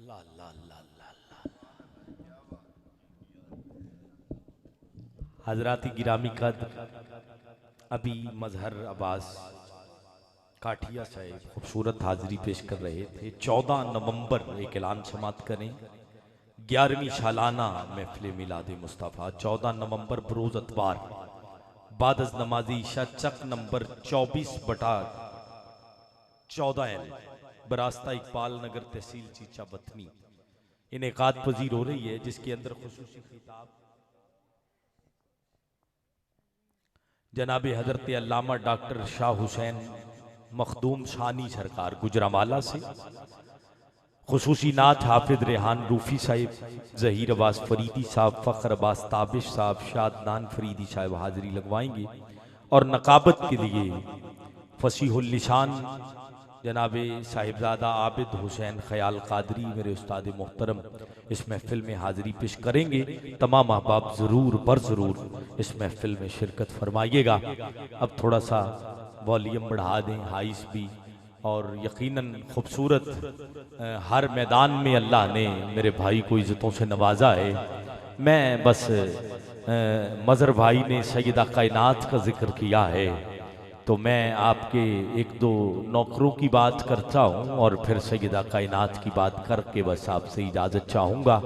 ला ला ला ला ला। हजराती गिरामी कद अभी मजहर अब्बास काठिया साहब खूबसूरत हाजिरी पेश कर रहे थे। 14 नवंबर एक ऐलान समात करें, 11वीं सालाना महफिल मिलाद मुस्तफ़ा 14 नवंबर बरोज अतवार बादज नमाजी ईशा चक नंबर 24/14 बरास्ता इकबाल नगर तहसील चीचा बथनी इनेकाद पजीर हो रही है, जिसके अंदर खुसूसी खिताब जनाब हजरत अल्लामा डॉक्टर शाह हुसैन मखदूम शानी सरकार गुजरावाला से, खुसूसी नात हाफिज रेहान रूफी साहिब, जहीर अब्बास फरीदी साहब, फ़ख्र अब्बास ताबिश साहब, शादनान फरीदी साहब हाजिरी लगवाएंगे। और नकाबत के लिए फसीहुल लिसान जनाब साहिबजादा आबिद हुसैन ख्याल कादरी मेरे उस्ताद मोहतरम इस महफिल में हाजिरी पेश करेंगे। तमाम अहबाब ज़रूर बर ज़रूर इस महफिल में शिरकत फरमाइएगा। अब थोड़ा सा वॉल्यूम बढ़ा दें, हाइस भी, और यकीनन खूबसूरत हर मैदान में अल्लाह ने मेरे भाई को इज़्ज़तों से नवाजा है। मैं बस मज़हर भाई ने सैयदा कायनात का जिक्र किया है तो मैं आपके एक दो नौकरों की बात करता हूँ और फिर सैयदा कायनात की बात करके बस आपसे इजाज़त चाहूँगा।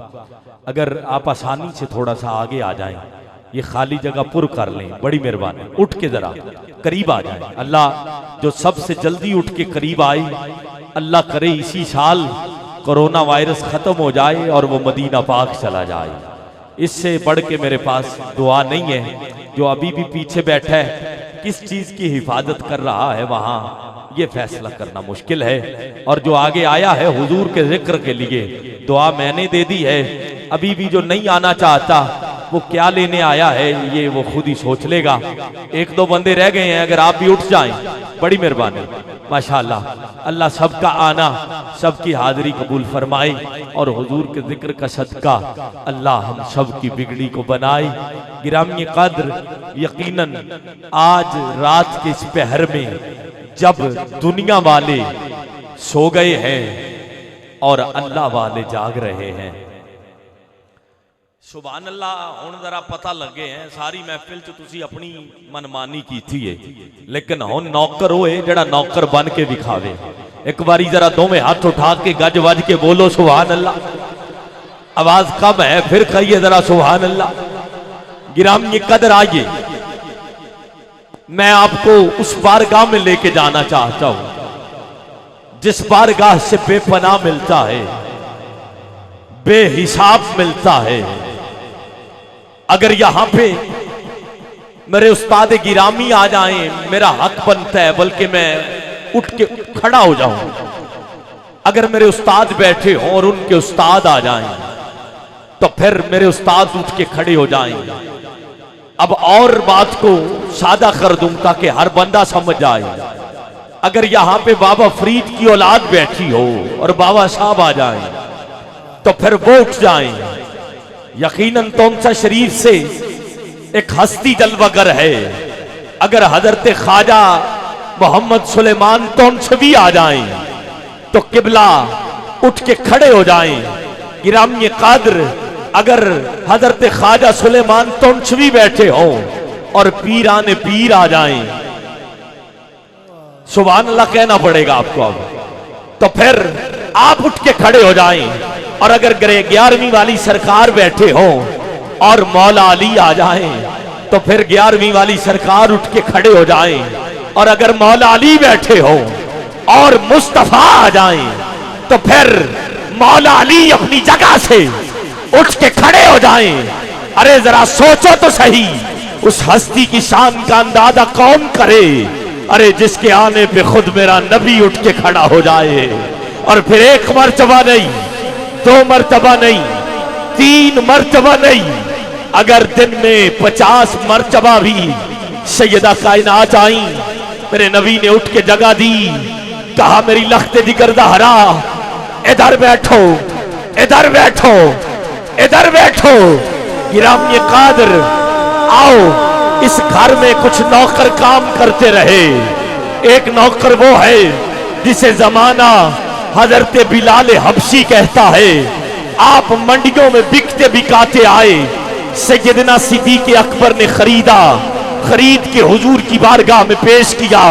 अगर आप आसानी से थोड़ा सा आगे आ जाएं, ये खाली जगह पुर कर लें, बड़ी मेहरबानी। उठ के जरा करीब आ जाएं। अल्लाह जो सबसे जल्दी उठ के करीब आई, अल्लाह करे इसी साल कोरोना वायरस खत्म हो जाए और वो मदीना पाक चला जाए। इससे बढ़ के मेरे पास दुआ नहीं है। जो अभी भी पीछे बैठा है, किस चीज की हिफाजत कर रहा है वहां ये फैसला करना मुश्किल है। और जो आगे आया है हुजूर के जिक्र के लिए, दुआ मैंने दे दी है। अभी भी जो नहीं आना चाहता वो क्या लेने आया है ये वो खुद ही सोच लेगा। एक दो बंदे रह गए हैं, अगर आप भी उठ जाएं बड़ी मेहरबानी। माशाअल्लाह, अल्लाह सबका आना सबकी हाजिरी कबूल फरमाए और हुजूर के जिक्र का सदका अल्लाह हम सब की बिगड़ी को बनाए। गिरामी कद्र, यकीनन आज रात के इस पहर में जब दुनिया वाले सो गए हैं और अल्लाह वाले जाग रहे हैं, सुभान अल्लाह। हुण जरा पता लगे हैं सारी महफिल च तुसी अपनी मनमानी की थी है, लेकिन हुण नौकर होए जेड़ा नौकर बन के दिखावे। एक बारी जरा दोवें हाथ उठा के गज वज के बोलो सुभान अल्लाह। आवाज कम है, फिर कहिए जरा सुभान अल्लाह। गिरामी कदर, आइए मैं आपको उस बारगाह में लेके जाना चाहता हूं जिस बारगाह से बेपनाह मिलता है, बेहिसाब मिलता है। अगर यहां पे मेरे उस्ताद गिरामी आ जाएं, मेरा हक बनता है बल्कि मैं उठ के खड़ा हो जाऊं। अगर मेरे उस्ताद बैठे हों और उनके उस्ताद आ जाएं तो फिर मेरे उस्ताद उठ के खड़े हो जाएं। अब और बात को सादा कर दूं ताकि हर बंदा समझ जाए। अगर यहां पे बाबा फरीद की औलाद बैठी हो और बाबा साहब आ जाएं तो फिर वो उठ जाएं। यकीनन तोमसा शरीफ से एक हस्ती जलवागर है। अगर हजरत ख्वाजा मोहम्मद सुलेमान तोनसवी आ जाएं तो किबला उठ के खड़े हो जाएं। गिरामी कादर, अगर हजरत ख्वाजा सुलेमान तोनसवी बैठे हों और पीराने पीर आ जाएं, सुभान अल्लाह कहना पड़ेगा आपको अब, तो फिर आप उठ के खड़े हो जाएं। और अगर 11वीं वाली सरकार बैठे हो और मौला अली आ जाएं तो फिर 11वीं वाली सरकार उठ के खड़े हो जाएं। और अगर मौला अली बैठे हो और मुस्तफा आ जाएं तो फिर मौला अली अपनी जगह से उठ के खड़े हो जाएं। अरे जरा सोचो तो सही, उस हस्ती की शान का अंदाजा कौन करे, अरे जिसके आने पे खुद मेरा नबी उठ के खड़ा हो जाए। और फिर एक मर्तबा नहीं, 2 मर्तबा नहीं, 3 मर्तबा नहीं, अगर दिन में 50 मर्तबा भी सैयदा कायनात आई, मेरे नबी ने उठ के जगह दी, कहा मेरी लख्ते जिगर दहरा इधर बैठो, इधर बैठो, इधर बैठो। गिरामी कादर, आओ इस घर में कुछ नौकर काम करते रहे। एक नौकर वो है जिसे जमाना हजरत बिलाल हबशी कहता है, आप मंडियों में बिकते बिकाते आए, सैयदना सिद्दीक़ अकबर ने खरीदा, खरीद के हुजूर की बारगाह में पेश किया।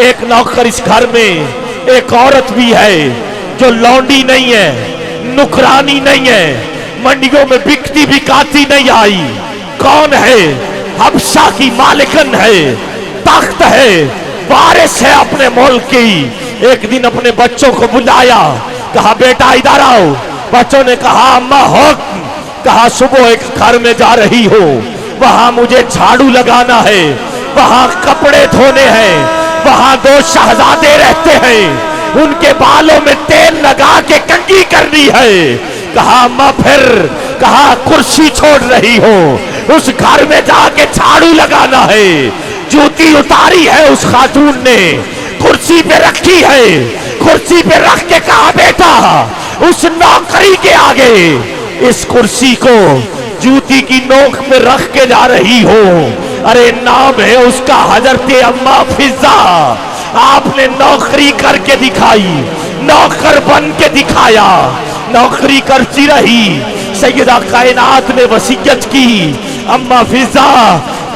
एक नौकर इस घर में एक औरत भी है जो लौंडी नहीं है, नुकरानी नहीं है, मंडियों में बिकती बिकाती नहीं आई। कौन है? हबशा की मालिकन है, तख्त है, वारिस है अपने मुल्क की। एक दिन अपने बच्चों को बुलाया, कहा बेटा इधर आओ। बच्चों ने कहा अम्मा हुक्म। कहा सुबह एक घर में जा रही हो, वहां मुझे झाड़ू लगाना है, वहां कपड़े धोने हैं, वहां 2 शहजादे रहते हैं, उनके बालों में तेल लगा के कंघी करनी है। कहा अम्मा फिर? कहा कुर्सी छोड़ रही हो, उस घर में जाके झाड़ू लगाना है। जूती उतारी है उस खातून ने, कुर्सी पे रखी है, कुर्सी पे रख के कहा बेटा उस नौकरी के आगे इस कुर्सी को जूती की नोक पे रख के जा रही हो। अरे नाम है उसका हजरत अम्मा फिजा। आपने नौकरी करके दिखाई, नौकर बन के दिखाया, नौकरी करती रही। सैयदा कायनात ने वसीयत की, अम्मा फिजा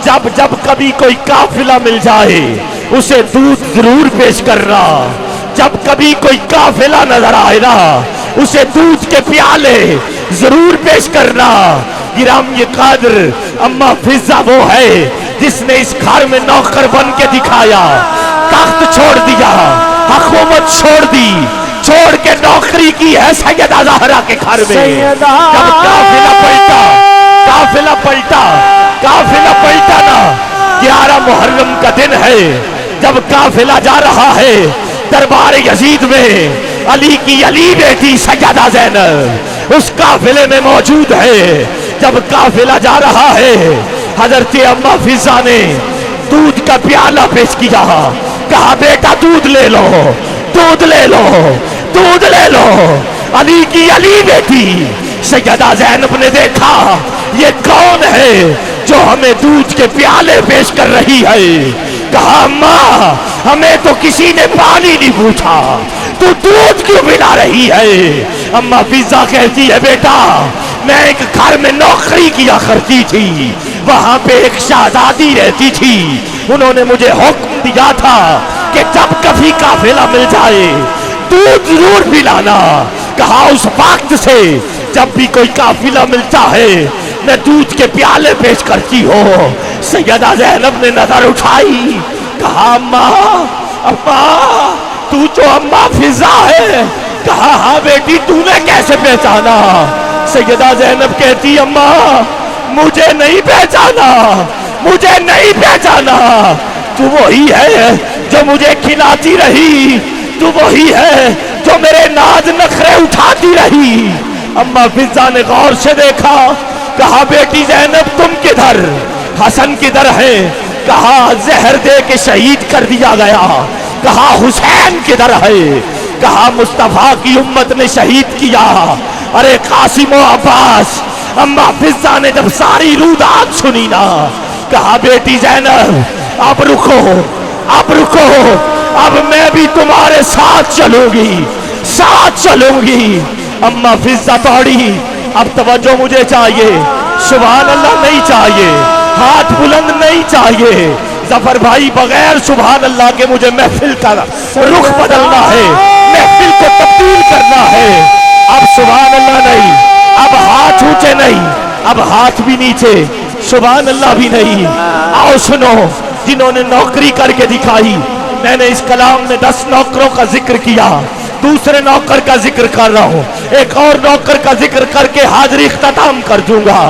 जब जब कभी कोई काफिला मिल जाए उसे दूध जरूर पेश करना, जब कभी कोई काफिला नजर आए ना उसे दूध के प्याले जरूर पेश करना। गिराम ये कादर अम्मा फिजा वो है जिसने इस घर में नौकर बन के दिखाया, तख्त छोड़ दिया, हुकूमत छोड़ दी, छोड़ के नौकरी की है सैयदा ज़हरा के घर में। जब काफिला पलटा, काफिला पलटा, काफिला पलटा ना, 11 मुहर्रम का दिन है, जब काफिला जा रहा है दरबार यजीद में, अली की अली बेटी सैयदा ज़ैनब उस काफिले में मौजूद है। जब काफिला जा रहा है, हजरत अम्मा फिजा ने दूध का प्याला पेश किया, कहा बेटा दूध ले लो, दूध ले लो, दूध ले लो। अली की अली बेटी सैयदा ज़ैनब ने देखा ये कौन है जो हमें दूध के प्याले पेश कर रही है। कहा अम्मा हमें तो किसी ने पानी नहीं पूछा, तू दूध क्यों पिला रही है? अम्मा फिजा कहती है बेटा मैं एक घर में नौकरी किया करती थी, वहां पे एक शहजादी रहती थी, उन्होंने मुझे हुक्म दिया था कि जब कभी काफिला मिल जाए दूध जरूर पिलाना। कहा उस वक्त से जब भी कोई काफिला मिलता है मैं दूध के प्याले पेश करती हो। सैयदा ज़ैनब ने नजर उठाई, कहा अम्मा, अम्मा तू जो अम्मा फिजा है? कहा हाँ बेटी, तूने कैसे पहचाना? सैयदा ज़ैनब कहती अम्मा मुझे नहीं पहचाना, मुझे नहीं पहचाना, तू वही है जो मुझे खिलाती रही, तू वही है जो मेरे नाज नखरे उठाती रही। अम्मा फिजा ने गौर से देखा, कहा बेटी ज़ैनब तुम किधर? हसन किधर है? कहा जहर दे के शहीद कर दिया गया। कहा हुसैन किधर है? कहा मुस्तफा की उम्मत ने शहीद किया। अरे कासिम और अब्बास। अम्मा फिजा ने जब सारी रुदात सुनी ना, कहा बेटी ज़ैनब अब रुको, अब रुको, अब मैं भी तुम्हारे साथ चलूंगी, साथ चलूंगी। अम्मा फिजा दौड़ी, अब तवज्जो मुझे चाहिए, सुभान अल्लाह नहीं चाहिए, हाथ बुलंद नहीं चाहिए। जफर भाई बगैर सुभान अल्लाह के मुझे महफिल का रुख बदलना है, महफिल को तब्दील करना है। अब सुभान अल्लाह नहीं, अब हाथ ऊंचे नहीं, अब हाथ भी नीचे, सुभान अल्लाह भी नहीं। आओ सुनो, जिन्होंने नौकरी करके दिखाई, मैंने इस कलाम में 10 नौकरों का जिक्र किया, दूसरे नौकर का जिक्र कर रहा हूं, एक और नौकर का जिक्र करके हाजिरी इख्तिताम कर दूंगा।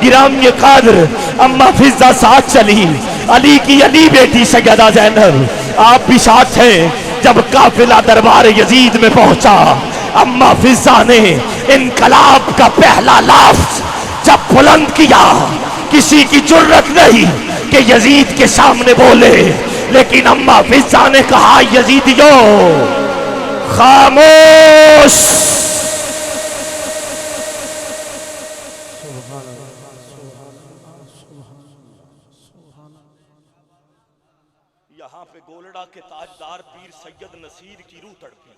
गिराम ये कादर अम्मा फिजा साथ चली, अली की अली बेटी सैयदा ज़ैनब आप भी साथ हैं। जब काफिला दरबार यजीद में पहुंचा, अम्मा फिजा ने इनकलाब का पहला लफ्ज जब बुलंद किया, किसी की जुर्रत नहीं कि यजीद के सामने बोले, लेकिन अम्मा फिजा ने कहा यजीदियों खामोश। यहाँ पे गोलड़ा के ताजदार पीर सैयद नसीर की रूह तड़पी,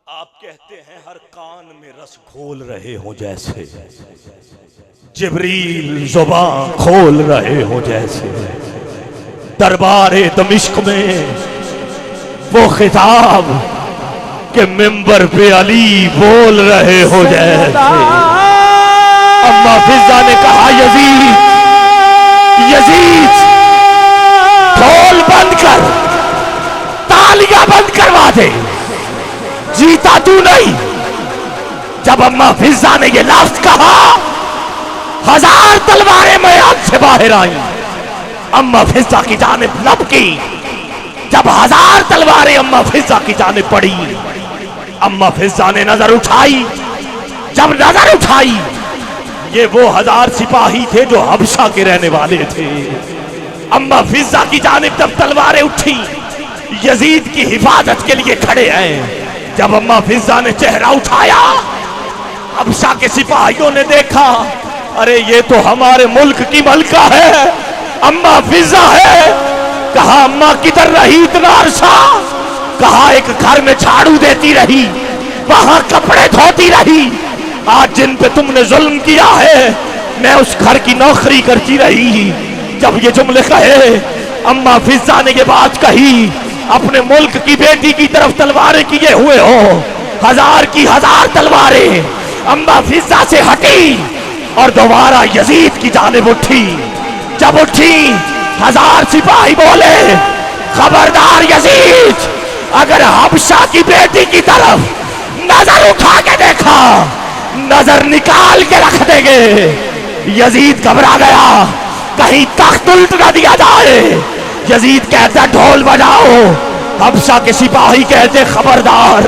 आप कहते हैं हर कान में रस घोल रहे हो जैसे, जिब्रील जुबान खोल रहे हो जैसे, दरबारे दमिश्क में वो खिताब के मिंबर पे अली बोल रहे हो जैसे। अम्मा फिजा ने कहा यजीद, यजीद ढोल बंद कर, तालियां बंद करवा दे, जीता तू नहीं। जब अम्मा फिजा ने ये लफ्ज कहा, 1000 तलवारें मैदान से बाहर आई। अम्मा फिजा की जानिब लपकी। जब 1000 तलवारें अम्मा फिजा की जानिब पड़ी, अम्मा फिजा ने नजर उठाई। जब नजर उठाई, ये वो 1000 सिपाही थे जो हबशा के रहने वाले थे। अम्मा फिजा की जानिब जब तलवारें उठी, यजीद की हिफाजत के लिए खड़े हैं। जब अम्मा फिजा ने चेहरा उठाया, हबशा के सिपाहियों ने देखा, अरे ये तो हमारे मुल्क की मलका है, अम्मा फिजा है। कहा अम्मा किधर रही इतना अरसा? कहा एक घर में झाड़ू देती रही, वहां कपड़े धोती रही। आज जिन पे तुमने जुल्म किया है, मैं उस घर की नौकरी करती रही। जब ये जुमले कहे, अम्मा फिजा ने ये बात कही, अपने मुल्क की बेटी की तरफ तलवारें किए हुए हो, 1000 की 1000 तलवारें अम्मा फिजा से हटी और दोबारा यजीद की जानिब उठी। जब उठी, 1000 सिपाही बोले, खबरदार यजीद, अगर हबशा की बेटी की तरफ नजर उठा के देखा, नजर निकाल के रख देंगे। यजीद घबरा गया, कहीं तख्त उल्ट न दिया जाए। यजीद कहता ढोल बजाओ। हबशा के सिपाही कहते खबरदार,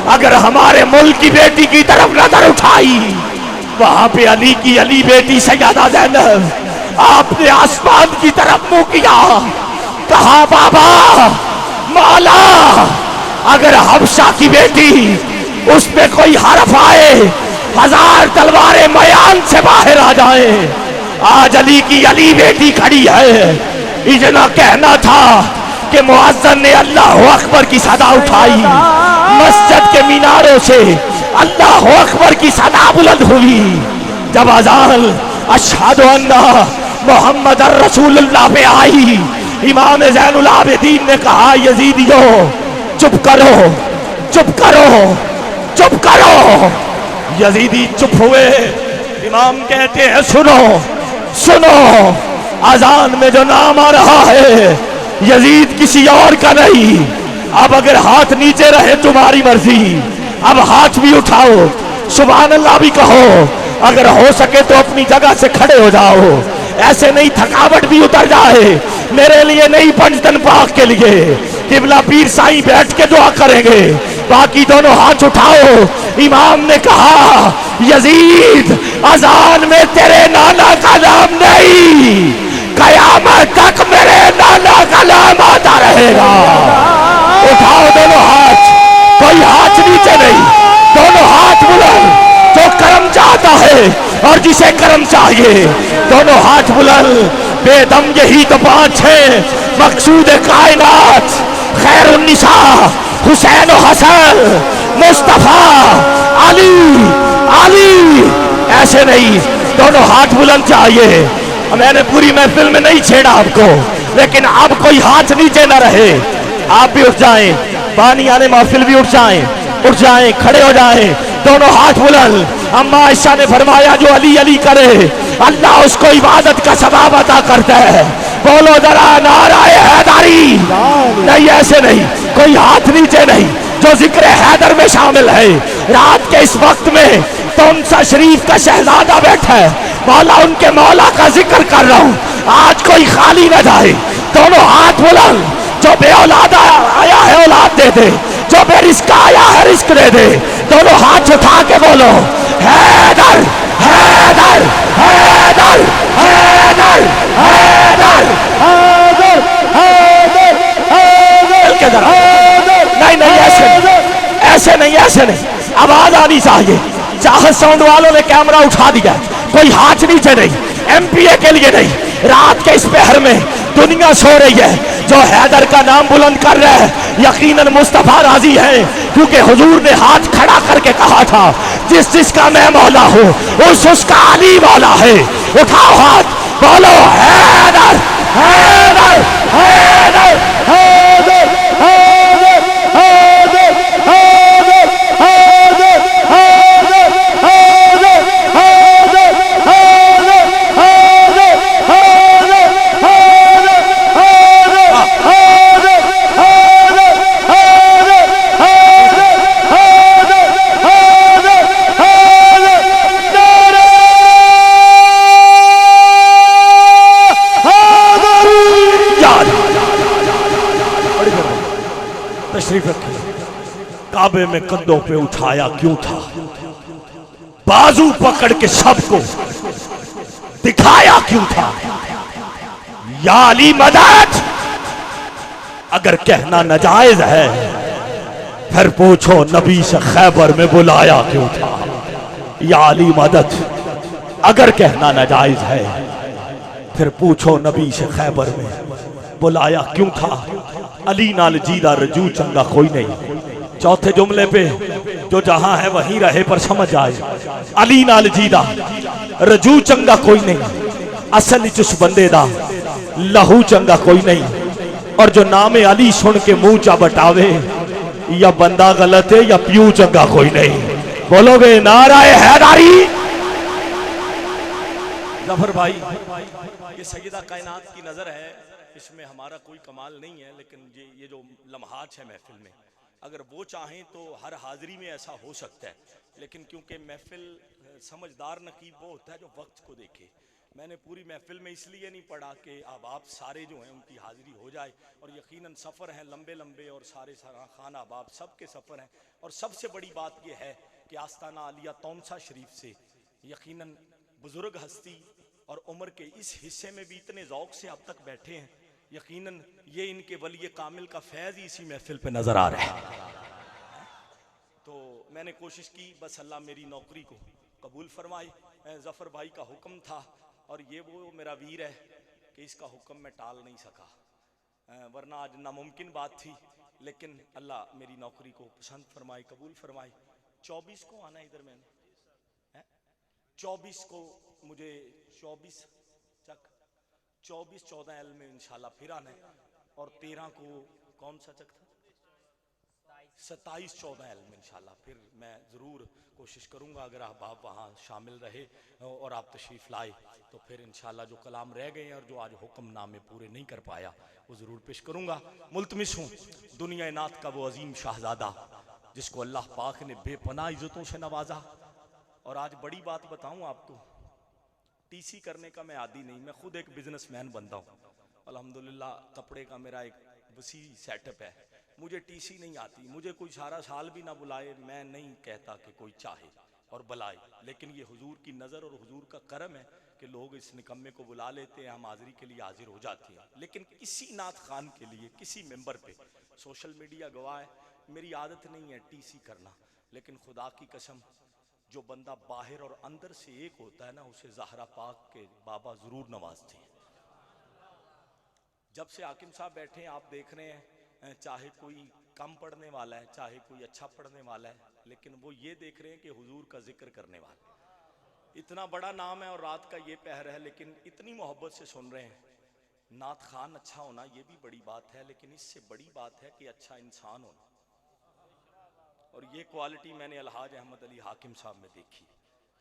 अगर हमारे मुल्क की बेटी की तरफ नजर उठाई, वहां पे अली की अली बेटी सैयदा ज़ैनब, आपने आसमान की तरफ मुंह किया, कहा बाबा मौला, अगर हबशा की बेटी उस पे कोई हरफ आए, 1000 तलवारें मैदान से बाहर आ जाए। आज अली की अली बेटी खड़ी है। इतना कहना था कि मुअज्जिन ने अल्लाह अकबर की सदा उठाई। मस्जिद के मीनारों से अल्लाह अकबर की सदा बुलंद हुई। जब अज़ान अशहदु अन्ना मुहम्मदुर रसूलुल्लाह पे आई, इमाम ज़ैनुल आबिदीन ने कहा यजीदियो चुप करो, चुप करो, चुप करो। यजीदी चुप हुए। इमाम कहते हैं सुनो, सुनो, अजान में जो नाम आ रहा है यजीद किसी और का नहीं। अब अगर हाथ नीचे रहे तुम्हारी मर्जी, अब हाथ भी उठाओ, सुभान अल्लाह भी कहो। अगर हो सके तो अपनी जगह से खड़े हो जाओ, ऐसे नहीं थकावट भी उतर जाए। मेरे लिए नहीं, पंचतन पाक के लिए। किबला पीर साईं बैठ के दुआ करेंगे, बाकी दोनों हाथ उठाओ। इमाम ने कहा यजीद अजान में तेरे नाना का नाम नहीं, कयामत तक मेरे नाना का नाम आता रहेगा। उठाओ दोनों हाथ, कोई हाथ नीचे नहीं, दोनों हाथ बुलंद। जो करम चाहता है और जिसे करम चाहिए, दोनों हाथ बुलंद। बेदम यही तो बात है, मकसूद कायनात खैरुन्निसा हुसैन और हसन, मुस्तफा, अली, अली। ऐसे नहीं, दोनों हाथ बुलंद चाहिए। मैंने पूरी महफिल में नहीं छेड़ा आपको, लेकिन अब कोई हाथ नीचे न रहे। आप भी उठ जाएं, पानी आने महफिल भी उठ जाएं, उठ जाएं, खड़े हो जाएं, दोनों हाथ बुलंद। अम्मा आयशा ने फरमाया जो अली अली करे, अल्लाह उसको इबादत का सवाब अता करता है। बोलो जरा नाराए हैदरी। नहीं, ऐसे नहीं, कोई हाथ नीचे नहीं। जो जिक्र हैदर में शामिल है, रात के इस वक्त में तोमसा शरीफ का शहजादा बैठा है, मौला उनके मौला का जिक्र कर रहा हूँ। आज कोई खाली न जाए, दोनों हाथ बुलंद। जो बे औलाद आया है औलाद दे दे, जो बेरिस्क आया है रिस्क दे दे। दोनों हाथ उठा के बोलो हैदर, हैदर, हैदर, हैदर, हैदर, हैदर, हैदर, हैदर। नहीं नहीं, ऐसे नहीं, ऐसे नहीं, ऐसे नहीं। आवाज आनी चाहिए। चाहत साउंड वालों ने कैमरा उठा दिया, कोई हाथ नीचे नहीं। एमपीए के लिए नहीं, रात के इस पहर में दुनिया सो रही है, जो हैदर का नाम बुलंद कर रहे हैं यकीनन मुस्तफा राजी है, क्योंकि हुजूर ने हाथ खड़ा करके कहा था जिस जिसका मैं मौला हूं उसका अली मौला है। उठाओ हाथ, बोलो हैदर हैदर हैदर हैदर हैदर हैदर हैदर हैदर हैदर हैदर हैदर हैदर हैदर तशरीफ रखिए। काबे में कंधों पे उठाया क्यों था, बाजू पकड़ के सबको दिखाया क्यों था, या अली मदद अगर कहना नाजायज है फिर पूछो नबी से खैबर में बुलाया क्यों था। या अली मदद अगर कहना नाजायज है फिर पूछो नबी से खैबर में बुलाया क्यों था। अली नाल जीदा रजू चंगा कोई नहीं। चौथे जुमले पे जो जहां है वहीं रहे पर समझ आए, अली नाल जीदा रजू चंगा कोई नहीं, असल उस बंदे दा लहू चंगा कोई नहीं। और जो नाम अली सुन के मुंह चा बटावे या बंदा गलत है या प्यू चंगा कोई नहीं। बोलोगे नाराए हैदारी। जफर भाई, ये सैयदा कायनात की नजर है, इसमें हमारा कोई कमाल नहीं है, लेकिन ये जो लम्हात है महफिल में, अगर वो चाहें तो हर हाजिरी में ऐसा हो सकता है, लेकिन क्योंकि महफिल समझदार नकीब वो होता है जो वक्त को देखे। मैंने पूरी महफिल में इसलिए नहीं पढ़ा कि अब आप सारे जो हैं उनकी हाजिरी हो जाए, और यकीनन सफ़र हैं लंबे लंबे और सारे खाना बाब सब के सफ़र हैं। और सबसे बड़ी बात यह है कि आस्ताना आलिया तौमसा शरीफ से यकीनन बुजुर्ग हस्ती और उम्र के इस हिस्से में भी इतने ज़ौक़ से अब तक बैठे हैं, यकीनन ये इनके वली कामिल का फैज़ ही इसी महफिल पे नज़र आ रहा है। तो मैंने कोशिश की, बस अल्लाह मेरी नौकरी को कबूल फरमाए। ज़फ़र भाई का हुक्म था और ये वो मेरा वीर है कि इसका हुक्म मैं टाल नहीं सका, वरना आज नामुमकिन बात थी, लेकिन अल्लाह मेरी नौकरी को पसंद फरमाए, कबूल फरमाए। 24 को आना इधर, मैंने 24 को मुझे 24-14 में इंशाल्लाह फिर आना है, और 13 को कौन सा चक था, 27-14 में इंशाल्लाह फिर मैं ज़रूर कोशिश करूँगा, अगर आप वहाँ शामिल रहे और आप तशरीफ़ लाए तो फिर इंशाल्लाह जो कलाम रह गए हैं और जो आज हुक्मनामे पूरे नहीं कर पाया वो ज़रूर पेश करूँगा। मुल्तमिस हूँ दुनिया नात का वो अजीम शाहज़ादा जिसको अल्लाह पाक ने बेपनाह इज़्ज़तों से नवाजा। और आज बड़ी बात बताऊँ आपको, टीसी करने का मैं आदी नहीं, मैं खुद एक बिजनेसमैन बनता हूँ, अल्हम्दुलिल्लाह कपड़े का मेरा एक वसी सेटअप है, मुझे टीसी नहीं आती, मुझे कोई सारा साल भी ना बुलाए, मैं नहीं कहता कि कोई चाहे और बुलाए, लेकिन ये हुजूर की नज़र और हुजूर का करम है कि लोग इस निकम्मे को बुला लेते हैं, हम हाजिरी के लिए हाजिर हो जाते हैं। लेकिन किसी नात खान के लिए किसी मेंबर पे सोशल मीडिया गवाह है, मेरी आदत नहीं है टीसी करना, लेकिन खुदा की कसम जो बंदा बाहर और अंदर से एक होता है ना, उसे ज़हरा पाक के बाबा ज़रूर नवाजते हैं। जब से हाकिम साहब बैठे हैं आप देख रहे हैं, चाहे कोई कम पढ़ने वाला है चाहे कोई अच्छा पढ़ने वाला है, लेकिन वो ये देख रहे हैं कि हुजूर का जिक्र करने वाला। इतना बड़ा नाम है और रात का ये पहर है, लेकिन इतनी मोहब्बत से सुन रहे हैं। नात खान अच्छा होना ये भी बड़ी बात है, लेकिन इससे बड़ी बात है कि अच्छा इंसान होना, और ये क्वालिटी मैंने अलहाज अहमद अली हाकिम साहब में देखी।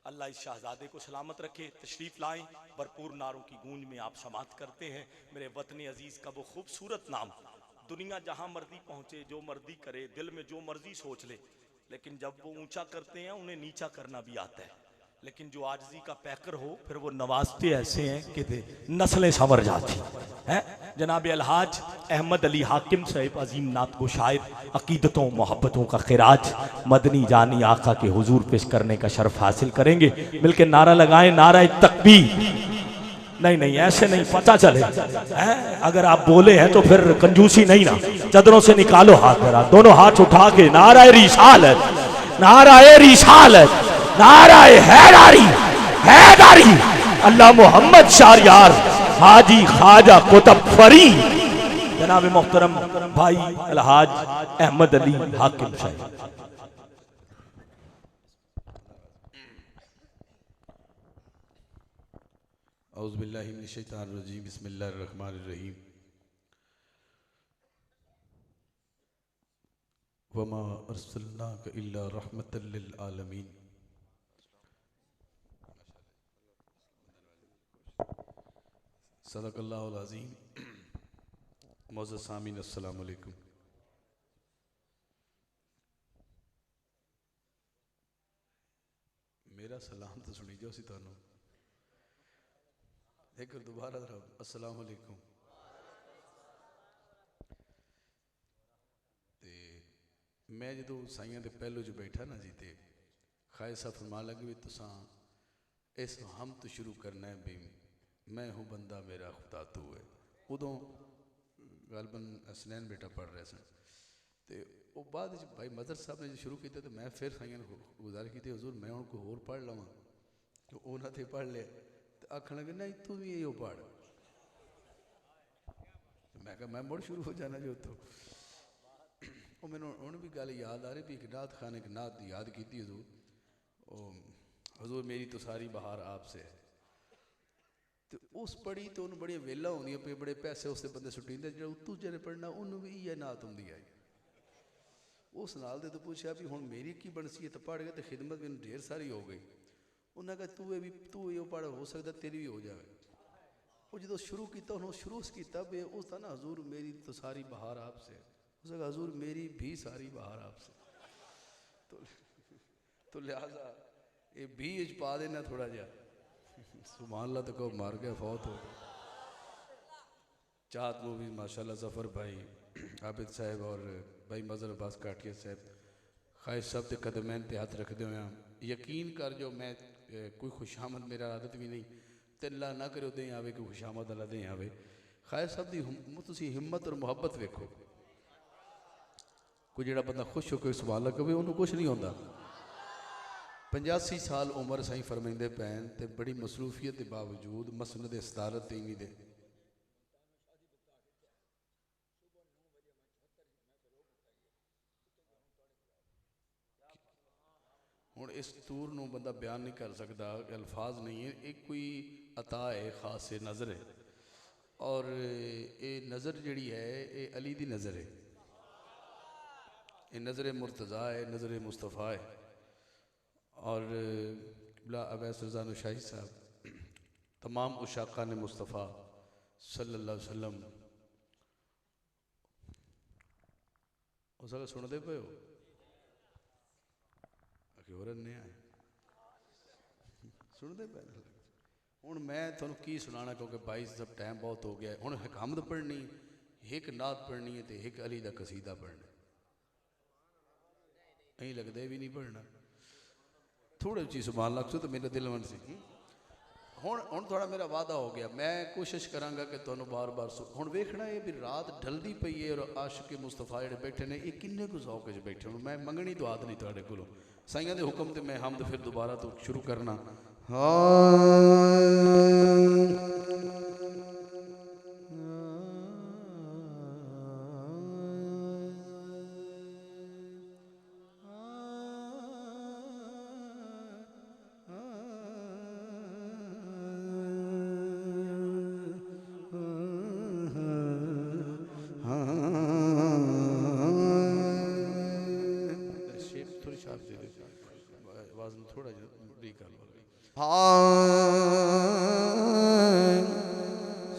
अल्लाह इस शहजादे को सलामत रखे, तशरीफ़ लाएं, भरपूर नारों की गूंज में आप समात करते हैं। मेरे वतन अजीज़ का वो खूबसूरत नाम, दुनिया जहाँ मर्जी पहुँचे, जो मर्जी करे, दिल में जो मर्जी सोच ले, लेकिन जब वो ऊंचा करते हैं उन्हें नीचा करना भी आता है, लेकिन जो आजिज़ी का पैकर हो फिर वो नवाजते ऐसे हैं कि नस्लें संवर जाती हैं। जनाब अलहाज अहमद अली हाकिम साहिब अजीम नात को शायर अकीदतों मोहब्बतों का खिराज मदनी जानी आका के हुजूर पेश करने का शर्फ हासिल करेंगे। मिलके नारा लगाएं, नारा तकबीर। नहीं ऐसे नहीं, पता चले अगर आप बोले हैं तो फिर कंजूसी नहीं ना, चदरों से निकालो हाथ, मेरा दोनों हाथ उठा के नाराए रिसालत, नाराए रिसालत, नाराए हैदारी, हैदारी, अल्लाह मोहम्मद शारियार हाजी ख्वाजा कुतुब फरीद जनाब मोहतरम भाई अलहाज अहमद अली हाकिम साहब। औज़ु बिल्लाहि मिनश शैतानिर रजीम बिस्मिल्लाहिर रहमानिर रहीम। वमा अर्सलनाका इल्ला रहमतल लिल आलमीन। सदक़ल्लाहुल अज़ीम। मौजूद सामीन अस्सलामु अलैकुम। मेरा सलाम तो सुनी जाओ सी तुहानू एक दोबारा अस्सलामु अलैकुम। ते मैं जो साइयां के पहलू च बैठा ना जी तो खाए साहब फरमान लगे भी तुसा इस हम तो शुरू करना है भी मैं हूँ बंदा मेरा खुदा तू है। उदों गलबन हसनैन बेटा पढ़ रहे सन तो वो बाद भाई मदर साहब ने जो शुरू किया तो मैं फिर साइयां गुजारिश की हजूर मैं उनको होर पढ़ लवां तो उन्होंने पढ़ लिया तो आखन लगे नहीं तू भी यही पढ़। मैं कहा मैं मुड़ शुरू हो जाना जो तो वो मैंने हूँ भी गल याद आ रही भी एक नात खान एक नात याद की हजूर हजूर मेरी तो सारी बहार आपसे है तो उस पढ़ी तो उन्होंने बड़िया वेला होंगे पे बड़े पैसे उससे बंदे सुटींदे जो उत्तू जने पढ़ना उन्होंने भी इे नात होंगी आई उस नाल दे तो पूछा भी हुण मेरी की बनसी है तो पढ़ गए तो खिदमत मैंने ढेर सारी हो गई। उन्हें कहा तू ये पढ़ हो सकता तेरी भी हो जाए। वो जो शुरू किया उन्होंने शुरू किया बे उस था ना हजूर मेरी तो सारी बहार आपसे उसने कहा हजूर मेरी भी सारी बहार आपसे तो लिहाजा ये भी पा देना थोड़ा जहा सुभान अल्लाह तो कहो मार गया फौत हो गया। चाहत मूवी माशाल्लाह जफ़र भाई आबिद साहब और भाई मजर अब्बास काटिया साहब ख्वाहिश साहब के कदमैन पर हाथ रखते हुए यकीन कर जो मैं कोई खुशामद मेरा आदत भी नहीं तो अल्लाह ना करो दें आवे कोई खुशामद अल्लाह दें आवे। ख्वाहिश साहब की तुसी हिम्मत और मुहब्बत वेखो कोई जो बंदा खुश हो कोई सवाल कवे उन्होंने कुछ नहीं होता। 85 साल उम्र साई फरमाइंदे पैन तो बड़ी मसरूफियत के बावजूद मसनद इस्तारत तीवी दे हुण इस तूर नूं बंदा बयान नहीं कर सकता अल्फाज नहीं है एक कोई अता है खास है नज़र है और ये नज़र जिहड़ी है ये अली दी नज़र है ये नज़र मुर्तज़ा है नज़र मुस्तफ़ा है और बिला अवैस रज़ा शाही साहब तमाम उशाका ने मुस्तफ़ा सल्लल्लाहु अलैहि वसल्लम उस सुनते पे हो और सुनते पे हूँ मैं थोड़ा की सुनाना क्योंकि 22 सब टाइम बहुत हो गया हूँ एक हमद पढ़नी एक नात पढ़नी है तो एक अली का कसीदा पढ़ना अं लगता भी नहीं पढ़ना थोड़े चीज सुभान लग सो तो मेरा दिल मन सी हूँ थोड़ा मेरा वादा हो गया मैं कोशिश कराँगा कि तुहानू बार बार हूँ वेखना है भी रात ढलती पई है और आशिक मुस्तफा जो बैठे ने ये किन्ने कुछ शौक च बैठे हूँ मैं मंगनी तो आद नहीं थोड़े को साइयां दे हुक्म ते मैं हमद फिर दोबारा तो शुरू करना।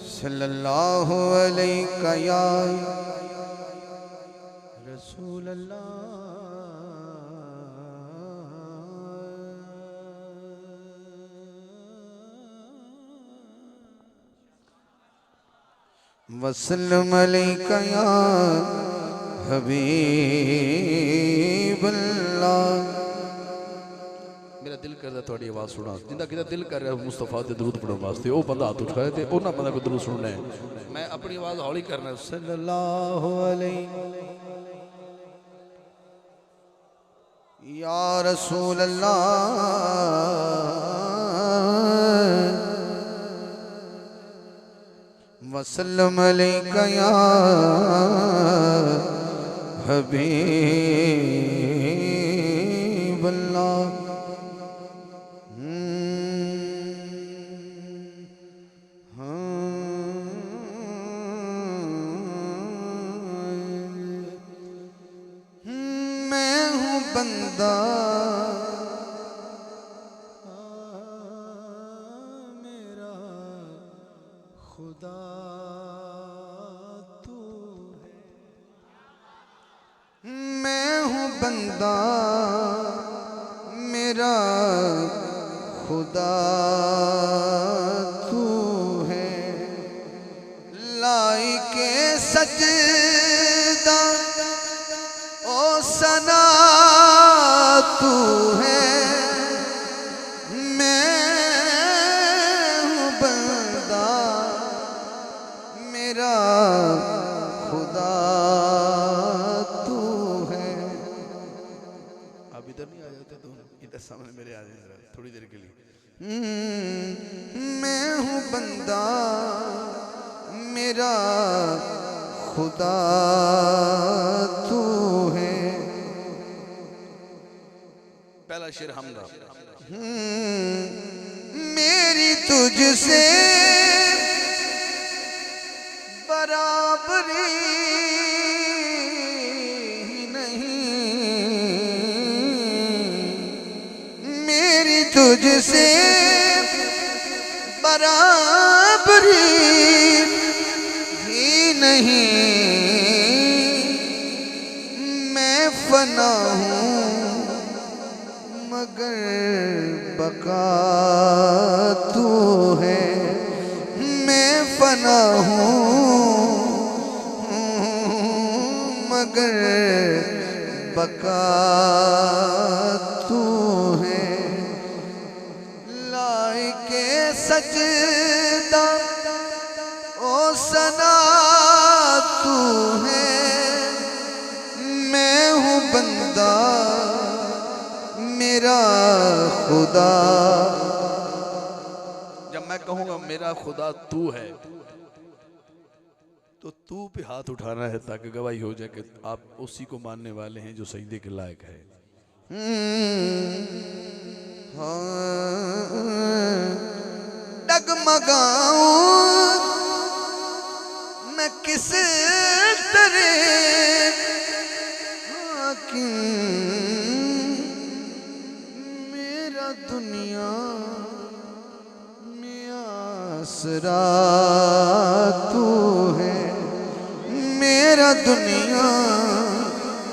सल्लल्लाहु अलैका या रसूल अल्लाह वसल्लम अलैका या हबीबल्लाह। मेरा दिल करता थोड़ी आवाज़ सुना जिंदा कि दिल कर रहा है मुस्तफा के दरूद पढ़ने वास्ते वो बंदा हाथ उठाए थे उन्होंने बंदा को दरूद सुनना है मैं अपनी आवाज़ हौली करना है सल्लल्लाहु अलैहि या रसूल अल्लाह वसल्लम अलैका या हबीब अल्लाह। मैं हूँ बंदा मेरा खुदा तू है। मैं हूँ बंदा मेरा खुदा तू है। लाइके सजदा ओ सना तू है। मैं हूँ बंदा मेरा खुदा तू है। आप इधर नहीं आ जाते तो इधर सामने मेरे आ जाए जरा थोड़ी देर के लिए। मैं हूँ बंदा मेरा खुदा तू है। पहला शेर हमदा। मेरी तुझसे बराबरी नहीं। मेरी तुझसे बराबरी ही नहीं। मैं फना हूँ मगर बका तू है। मैं फना हूँ मगर बका तू है। लाइके सजदा ओ सना तू है। मैं हूँ बंदा मेरा खुदा। जब मैं कहूँगा मेरा खुदा तू है तो तू पे हाथ उठाना है ताकि गवाही हो जाए कि आप उसी को मानने वाले हैं जो सजदे के लायक है। डगमगाऊं मैं किस तरह हाकिम मेरा दुनिया में आसरा तू है। मेरा दुनिया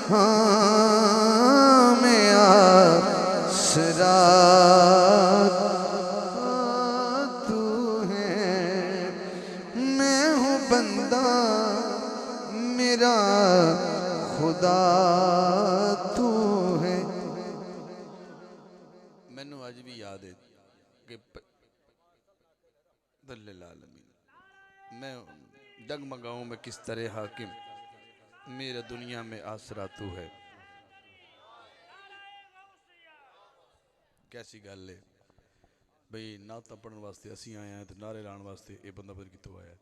हाँ में आसरा तू है। मैं हूँ बंदा मेरा खुदा तू है। मैनू अज भी याद है कि मैं डगमगाऊं मैं किस तरह हाकिम मेरा दुनिया में आसरा तू है। कैसी गल है बई नाता पढ़न वास्ते असी आए हैं तो नारे लाने वास्ते ये बंदा पता कितों आया।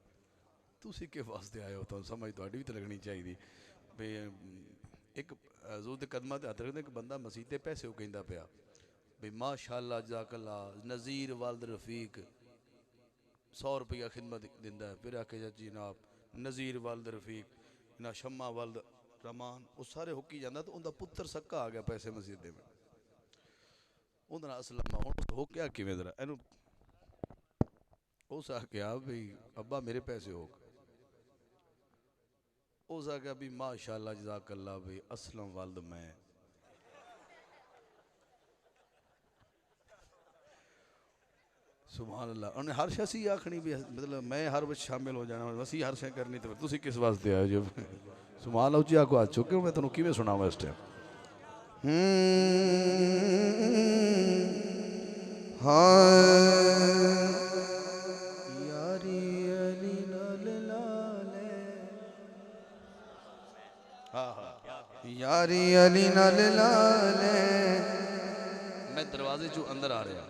तुसी के वास्ते आए हो तो समझ थोड़ी भी तो लगनी चाहिए बई एक हज़ूर दे कदमां ते हत्थ रखदे एक बंदा मसीह ते पैसे वो कहंदा पिया बई माशाअल्लाह जज़ाकल्ला नज़ीर वालद रफीक 100 रुपया खिदमत दिंदा है। फिर आखे जी जनाब नज़ीर वालद रफीक ना शम्मा वालद रहमान वो सारे हुक्की जाता तो उनका पुत्र सक्का आ गया पैसे मसीदे में उन्होंने असलमा हूँ हो क्या किमें जरा एनू उस आख्या भाई अब्बा मेरे पैसे हो उस आख्या भी माशाअल्लाह जज़ाकल्ला भाई असलम वालद मैं सुभान अल्लाह उन्हें हर शसी आखनी भी मतलब मैं हर वक्त शामिल हो जाना वसी हर शय करनी तो तुसी किस वास्ते आए जो सुभान अल्लाह उची आको आ चुके मैं तेन किवें सुनावां इस टाइम। यारी अली लाल लाले यारी अली लाल लाले। मैं दरवाजे चो अंदर आ रहा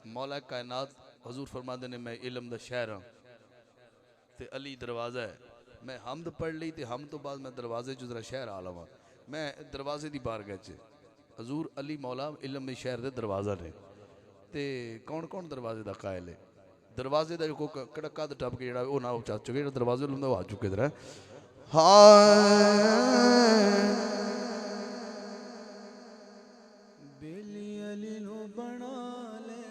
मौला कायनात हजूर फरमाते ने मैं इलम दा शहर हाँ ते अली दरवाज़ा है। मैं हमद पढ़ ली तो हम तो बाद मैं दरवाजे च जरा शहर आ लवां। मैं दरवाजे की बारगाह च हजूर अली मौला इलम में शहर के दरवाज़ा ने ते कौन कौन दरवाजे का कायल है। दरवाजे का कोई कड़ा कद टप के जो ना चा चुके जो दरवाजे लुंदा आ चुके जरा बेली अली नु बना ले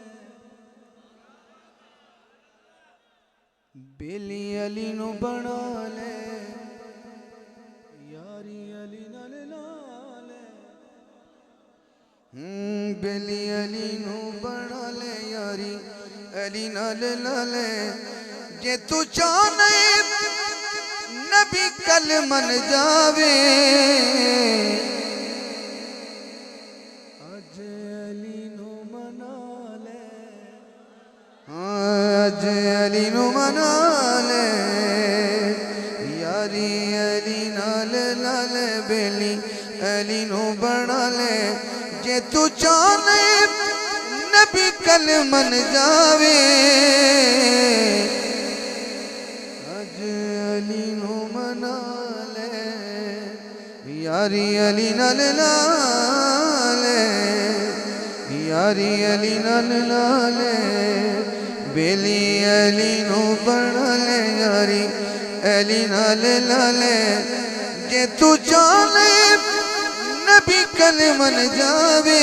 बेली अली नु बना ले यारी अली नाल लाले बेली अली नु बना ले यारी अली नाल लाले जे तू चाहे नबी कल मन जावे अज अली नु मना ले अज अली नु मना ले यारी अली नाल लाले बेली अली नु बना ले जे तू चाहे नबी कल मन जावे अज अली नु मना ले यारी अली नाल लाले यारी अली नाल लाले बेली अली नु बना ले यारी अली नाल लाले जे तू चाहे नबी कल मन जावे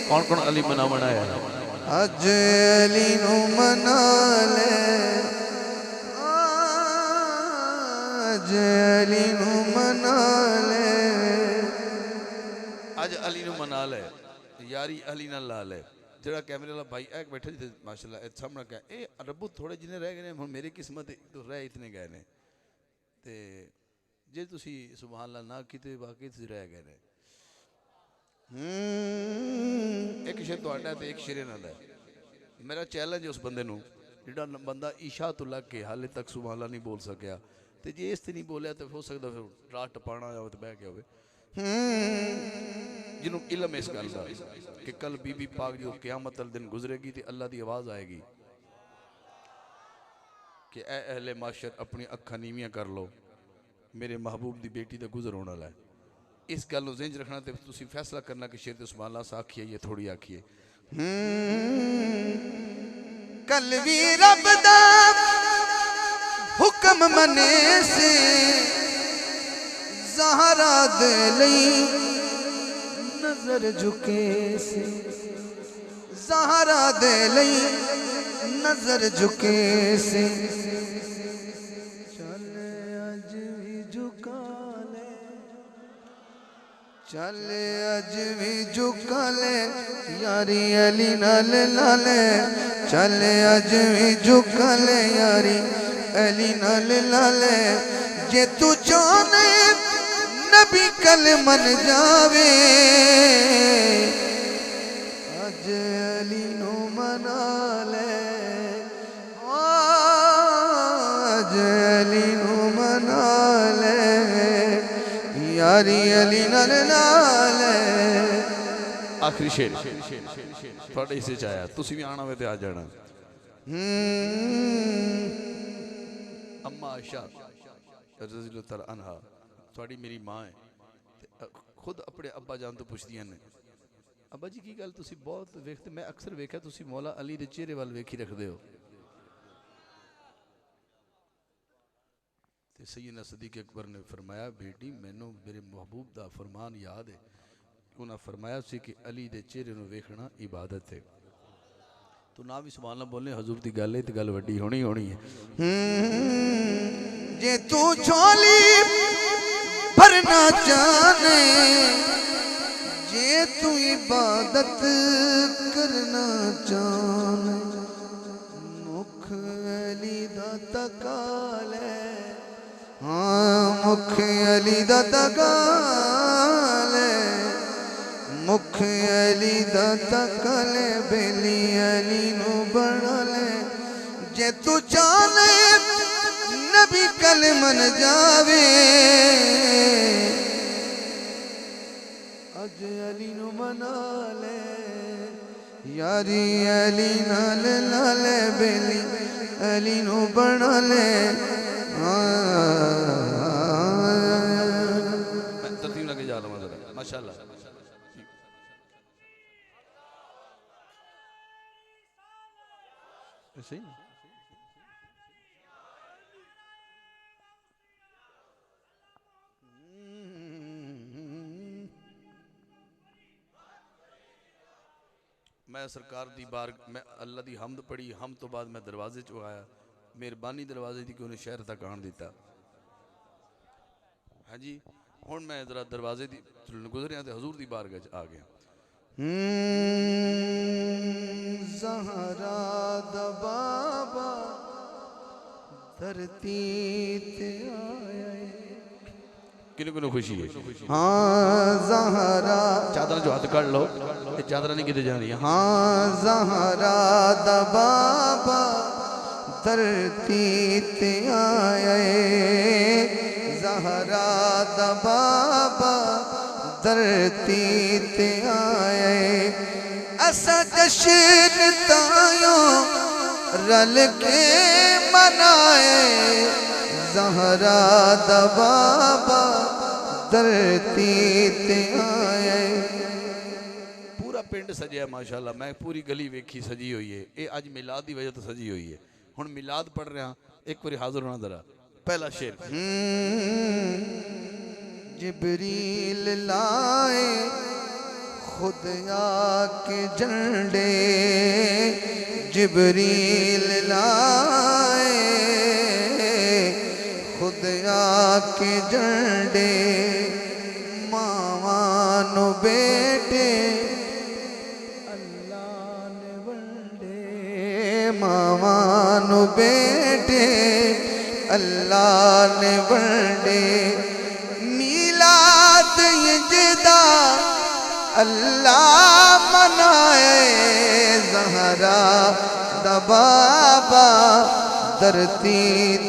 कौन कौन अली मना बनाया अज अली नु मना ले अज अली नु मना ले अज अली नु मना ले यारी अली नाल ला ले जरा कैमरे वाला भाई एक बैठे थे माशाल्लाह सामने क्या ए रब्बू थोड़े जिन्हें रह गए हुण मेरी किस्मत तो रह इतने गए ने ते जे तुसी सुभान अल्लाह ना कीते बाकी तुसी रह गए ने एक शेर तो ते एक शेर इन्हां दा मेरा चैलेंज है उस बंदे नूं जिहड़ा बंदा ईशा तो लग के हाले तक सुभान अल्लाह नहीं बोल सकिया ते जे इस ते नहीं बोलिया तो हो सकता फिर रात टपाना हो तो बह के होवे जिन्हों इलम इस गल का कि कल बीबी पाक जो क़यामत वाले दिन गुजरेगी तो अल्लाह की आवाज़ आएगी कि ए अहले माशर अपनी अखा नीवियां कर लो मेरे महबूब की बेटी का गुजर होने वाला है। इस गल को ज़हन रखना तो तुसी फैसला करना कि शेर सुभान अल्लाह सा आखिए ये थोड़ी आखिए कल भी रब दा हुक्म मने से ज़हरा दे लई नजर झुके से ज़हरा दे लई नजर झुके से चल अज भी झुका ले चल अज भी झुका ले यारी अली नाल लाले चल अज भी झुका ले यारी अली नाल लाले जे तू चाहे नबी कल मन जावे अज अली नु मना ले अज अली नु मना ले यारी अली नाल लाले आखिरी शेर थोड़े हिस्से च आया तुसी भी आना वे ते आ जाना अम्मा आयशा रज़ियल्लाहु तआला अन्हा थोड़ी मेरी माँ है खुद अपने अब्बा जान तो पुछदियां ने अब्बा जी की गल तुसी बहुत वेखते मैं अक्सर वेख्या तुसी मौला अली दे चेहरे वाल वेखी रखदे हो ते सैयदना सदीक अकबर ने फरमाया बेटी मैनू मेरे महबूब दा फरमान याद है उन्हें फरमाया सी कि अली दे चेहरे नू वेखना इबादत है तो ना भी सुभान अल्लाह बोलने हजूर दी गल है ते गल वड्डी होनी होनी है जे तू झोली भरना जाने जे तू इबादत करना जाने मुख अली दा तकाले हाँ मुख अली दा तकाले मुख अली दा तकाले बेली अली नु बना ले जे तू चाहे नबी कल मन जावे अज अली नु मना ले यारी अली नाल लाले बेली अली नू बना ले मैं तरतीब लगे जा रहा हूँ जरा माशाल्लाह सही मैं सरकार दी बार मैं अल्लाह दी हमद पढ़ी हम तो बाद मैं दरवाजे चो आया मेहरबानी दरवाजे दी कि उन्हें शहर तक आन दिता हाँ जी हुण मैं जरा दरवाजे दी गुजरिया तो हजूर दी बारगाह च आ गया ज़हरा दा बाबा धरती ते आया किन्नू किन्नू खुशी है हाँ ज़हरा चादर जो हाथ काट लो ये चादर नहीं किते जानी हाँ ज़हरा दा बाबा धरती ते आया ज़हरा दा बाबा धरती ते आया असा जश्न तायो रल के मनाए ज़हरा दा बाबा धरती ते आया पूरा पिंड सजिया माशाल्लाह मैं पूरी गली वेखी सजी हुई है ये अज मिलाद की वजह तो सजी हुई है हुण मिलाद पढ़ रहा एक बार हाजिर होना जरा पहला शेर जिब्रील लाए खुद आके झंडे जिब्रील लाए खुद आके झंडे मावानो बेटे अल्लाह ने वंडे मावानो बेटे अल्लाह ने वंडे मिलाद यजदा अल्लाह मनाए ज़हरा दा बाबा धरती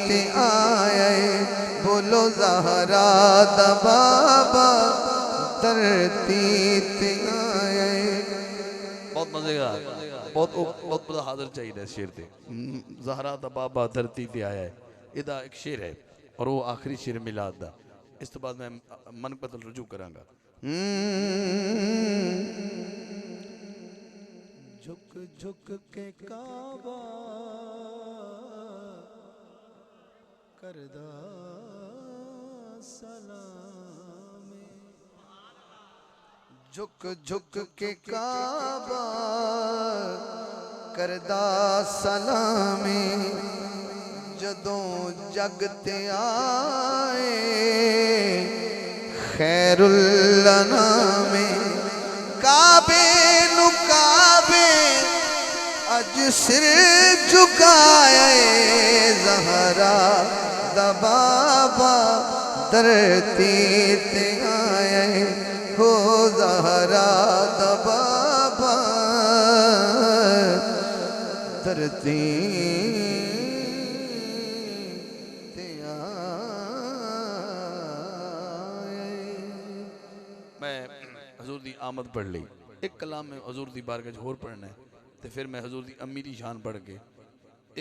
ते आए बोलो ज़हरा दा बाबा धरती ते आए बहुत मजे का बहुत बड़ा हाजिर चाहिए शेर ते ज़हरा दा बाबा धरती ते आया है इदा एक शेर है और वो आखिरी शेर मिलाद दा इस तो बाद मैं मन पतल रजू करांगा झुक झुक के काबा करदा सलामे झुक झुक के काबा करदा सलामे जदों जग ते आए खैरुल अनामे काबे नु काबे अज सिर झुकाए ज़हरा दा बाबा धरती ते आए हो ज़हरा दा बाबा धरती ते आए मैं हजूर दी आमद पढ़ ली एक कलाम में हजूर दी बारगाह होर पढ़ना है तो फिर मैं हजूर दी अम्मी दी शान पढ़ के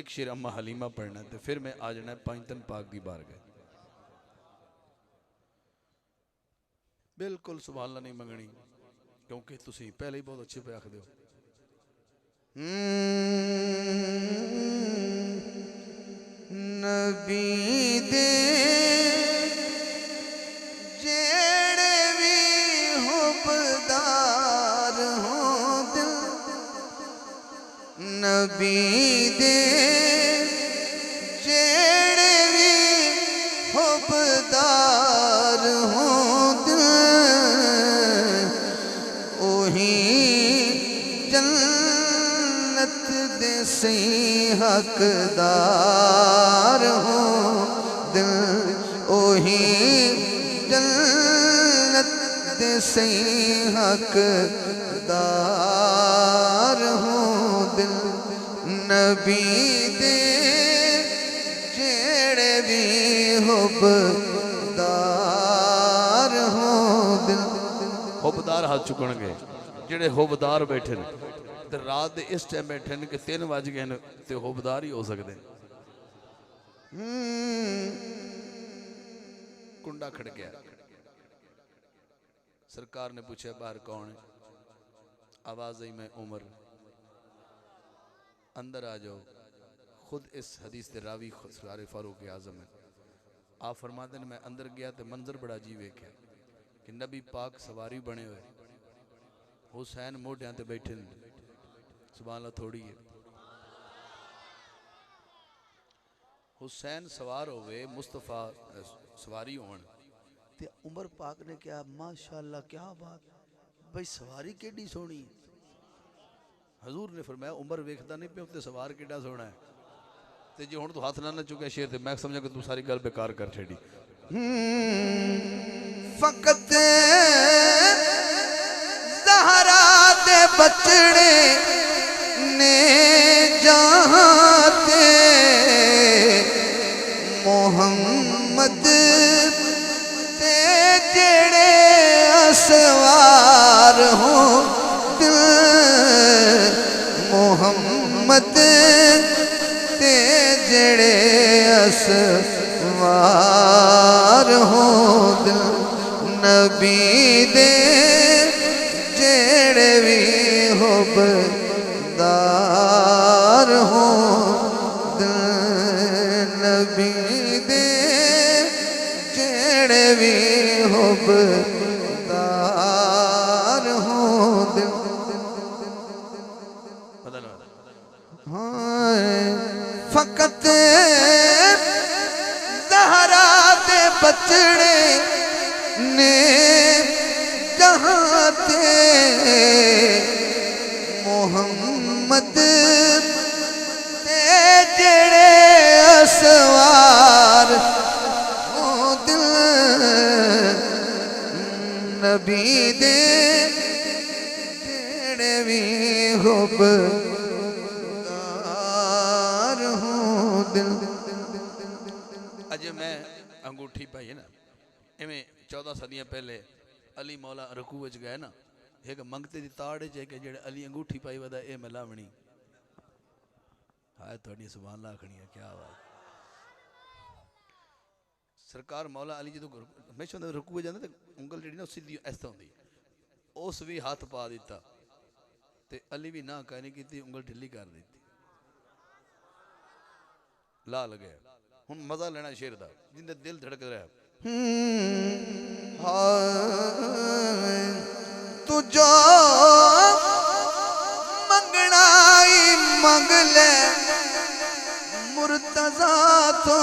एक शेर अम्मा हलीमा पढ़ना है तो फिर मैं आ जाना है पंजतन पाक दी बारगाह बिल्कुल सुभान अल्लाह नहीं मंगनी क्योंकि तुसी पहले ही बहुत अच्छे पे आखदे हो नबी दे जेड़े भी हुबदार हों दिल नबी दे जेड़े भी हुबदार हों दिल ओही जन्नत दे सही हकदार हो दिल ओही जन्नत दे सही हकदार हो दिल नबी दे जेड़े भी हुबदार हो दिल हुबदार हाथ चुकणगे जेड़े हुबदार बैठे ने ते रात दे इस टाइम बैठे ने कि 3 बज गए ने ते हुबदार ही हो सकते कुंडा खड़ गया। सरकार ने पूछा बाहर कौन है? आवाज आई मैं उमर। अंदर आ जाओ। खुद इस हदीस के रावी सरकार फारूक आजम है। आप फरमाते हैं मैं अंदर गया तो मंजर बड़ा अजीब वेख्या कि नबी पाक सवारी बने हुए, हुसैन मोढियां ते बैठे ने। सुभान अल्लाह थोड़ी है। हुसैन सवार होवे, मुस्तफा सवारी होवन ते उमर पाक ने क्या माशाअल्लाह क्या बात भाई सवारी केडी सोहनी है। हजूर ने फरमाया उमर वेखदा नहीं पे उत्ते सवार केडा सोहना है। ते जे हुण तू हाथ ना चुके शेर ते मैं समझा कि तू सारी गल बेकार कर छेड़ी। फकत ज़हरा दे बचड़े ने जहां ते मोहम्मद ते जेड़े असवार हो दिल मोहम्मद ते जेड़े असवार हो दिल नबी दे जेड़े भी हुबदार हो दिल नबी दे जेड़े भी हुबदार हो दिल। फकत ज़हरा दे बचड़े ने जहां ते मोहम्मद ते जेड़े असवार हो दिल नबी दे जेड़े भी हुबदार हो दिल। अज मैं अंगूठी पाई है ना इवें 14 सदियां पहले अली मौला रकू विच गए ना एक मंगते दी ताड़ च के जेड़े अली अंगूठी पाई वदा ए मैं लावणी हाय थोड़ी सुभान अल्लाह आखनी है क्या बात। सरकार मौला अली जो हमेशा रकू जाता तो उंगल जी ना सीधी ऐसा होंगी उस भी हाथ पा दिता ते अली भी ना कह नहीं की उंगल ढिली कर दी ला लगे। हुण मजा लेना शेर दा जिंदे दिल धड़क रहा तू जो मंगना ही मंग ले मुर्तजा तो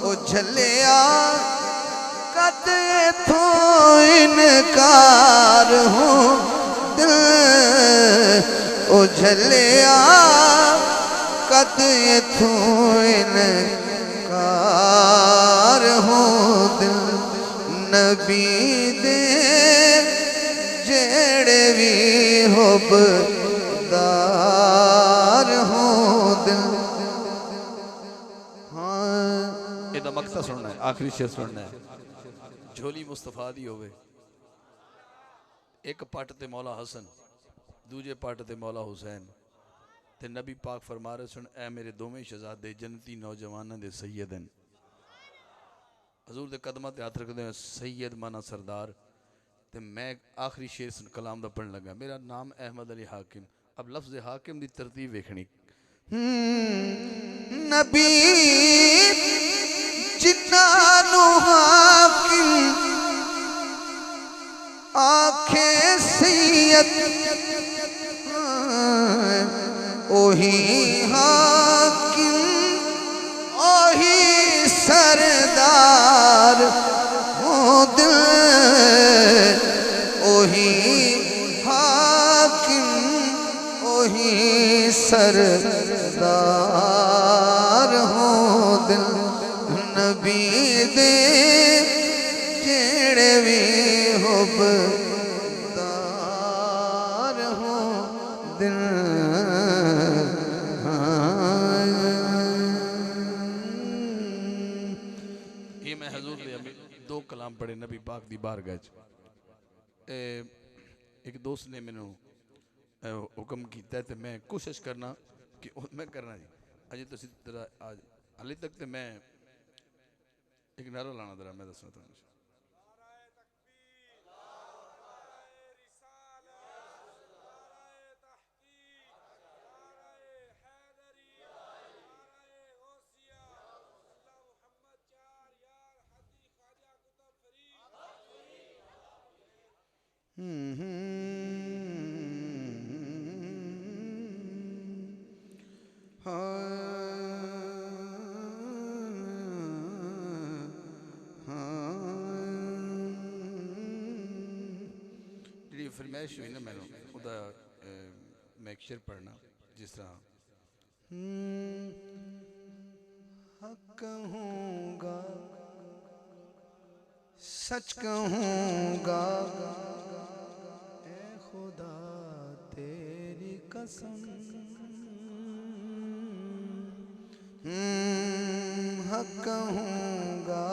ओ झलिया कद थो इनकार हो दिल ओ झलिया कद थो इनकार हो दिल नबी दे जेड़े भी हुबदार हो दिल। ਇਹਦਾ ਮਕਸਦ ਸੁਣਨਾ है आखिरी शेर सुनना है। झोली मुस्तफा दी होवे एक पट ते मौला हसन दूजे पट ते मौला हुसैन ते नबी पाक फरमा रहे सुन ए मेरे दोवें शहजादे जन्नती नौजवानों दे सैयद हैं। हजूर दे कदमां ते हाथ रखदे सैयद माना सरदार ते मैं आखिरी शेर कलाम दा पढ़न लगा। मेरा नाम अहमद अली हाकिम। अब लफ्ज़ हाकिम दी तरतीब वेखनी नबी जिन्नानु हाकिम आखे सैयद ओही हाकिम ओही सरदार हो दिल ओही हाकिम ओही सरदार हो दिल नबी दे जेड़े भी हुबदार हो दिल। ये मैं हजूर दे दो कलाम पढ़े नबी पाक दी बारगाह च। एक दोस्त ने मैनू हुक्म किया तो मैं कोशिश करना कि मैं करना जी अजे तुसी तेरा आज हाले तक तो मैं एक नारा लाना तेरा मैं दसना तुहानू जी फरमाइश हुई ना मैनू उदा मैं एक शेर पढ़ना जिस तरह हक कहूँगा सच कहूँगा ए खुदा तेरी कसम हक कहूँगा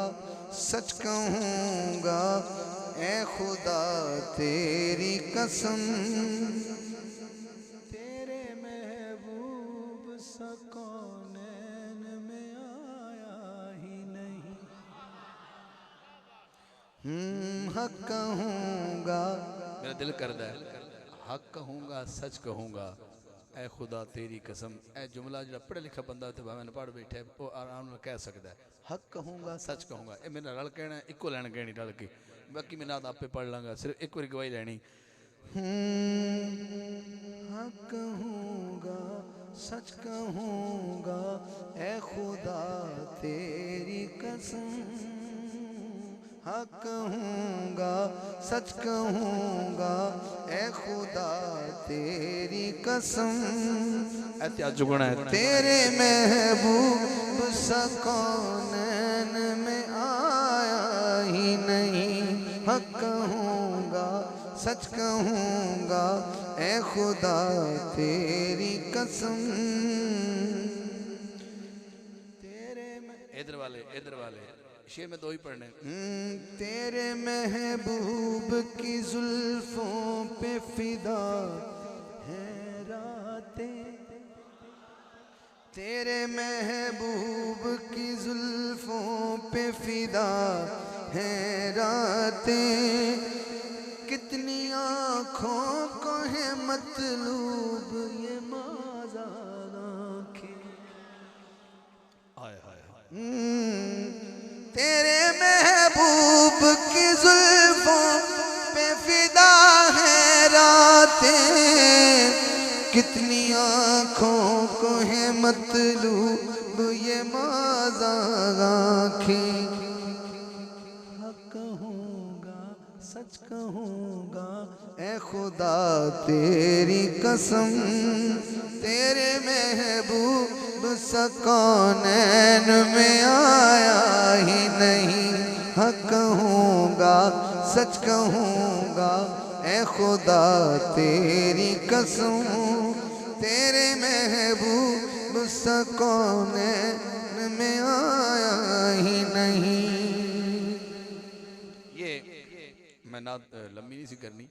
सच कहूँगा ए खुदा तेरी कसम तेरे महबूब सा कौनैन में आया ही नहीं हक कहूँगा मेरा दिल करदा है हक कहूँगा सच कहूँगा ए खुदा तेरी कसम ए जुमला जो पढ़े लिखा बंदा तो भावें पढ़ बैठे वो आराम नाल कह सकता है हक कहूँगा सच कहूँगा ये मेरा रल कहना इक्को लैन कहनी रल के बाकी मैं नाद आपे पढ़ लाँगा सिर्फ एक बार गवाही लैनी हक कहूँगा सच कहूँगा ए खुदा तेरी कसम हक कहूँगा सच कहूँगा ए खुदा तेरी कसम एहतियात जुगना है तेरे महबूब सा कौनैन में आया ही नहीं हक कहूँगा सच कहूँगा ए खुदा तेरी कसम इधर वाले शेर में दो ही पढ़ने तेरे महबूब की जुल्फों पे फिदा है रातें तेरे महबूब की जुल्फों पे फिदा है रातें कितनी आँखों को है मतलूब ये माज़ार आँखें हाय हाय हाय तेरे महबूब की जुल्फों पे फिदा है रातें कितनी आँखों को है मतलूब ये माज़ार आँखें हक कहूँगा सच कहूँगा ए खुदा तेरी कसम तेरे महबूब सा कौनैन में आया ही नहीं हक कहूँगा सच कहूँगा ए खुदा तेरी कसम तेरे महबूब सा कौनैन में आया ही नहीं ये मैं ना लंबी नहीं सी करनी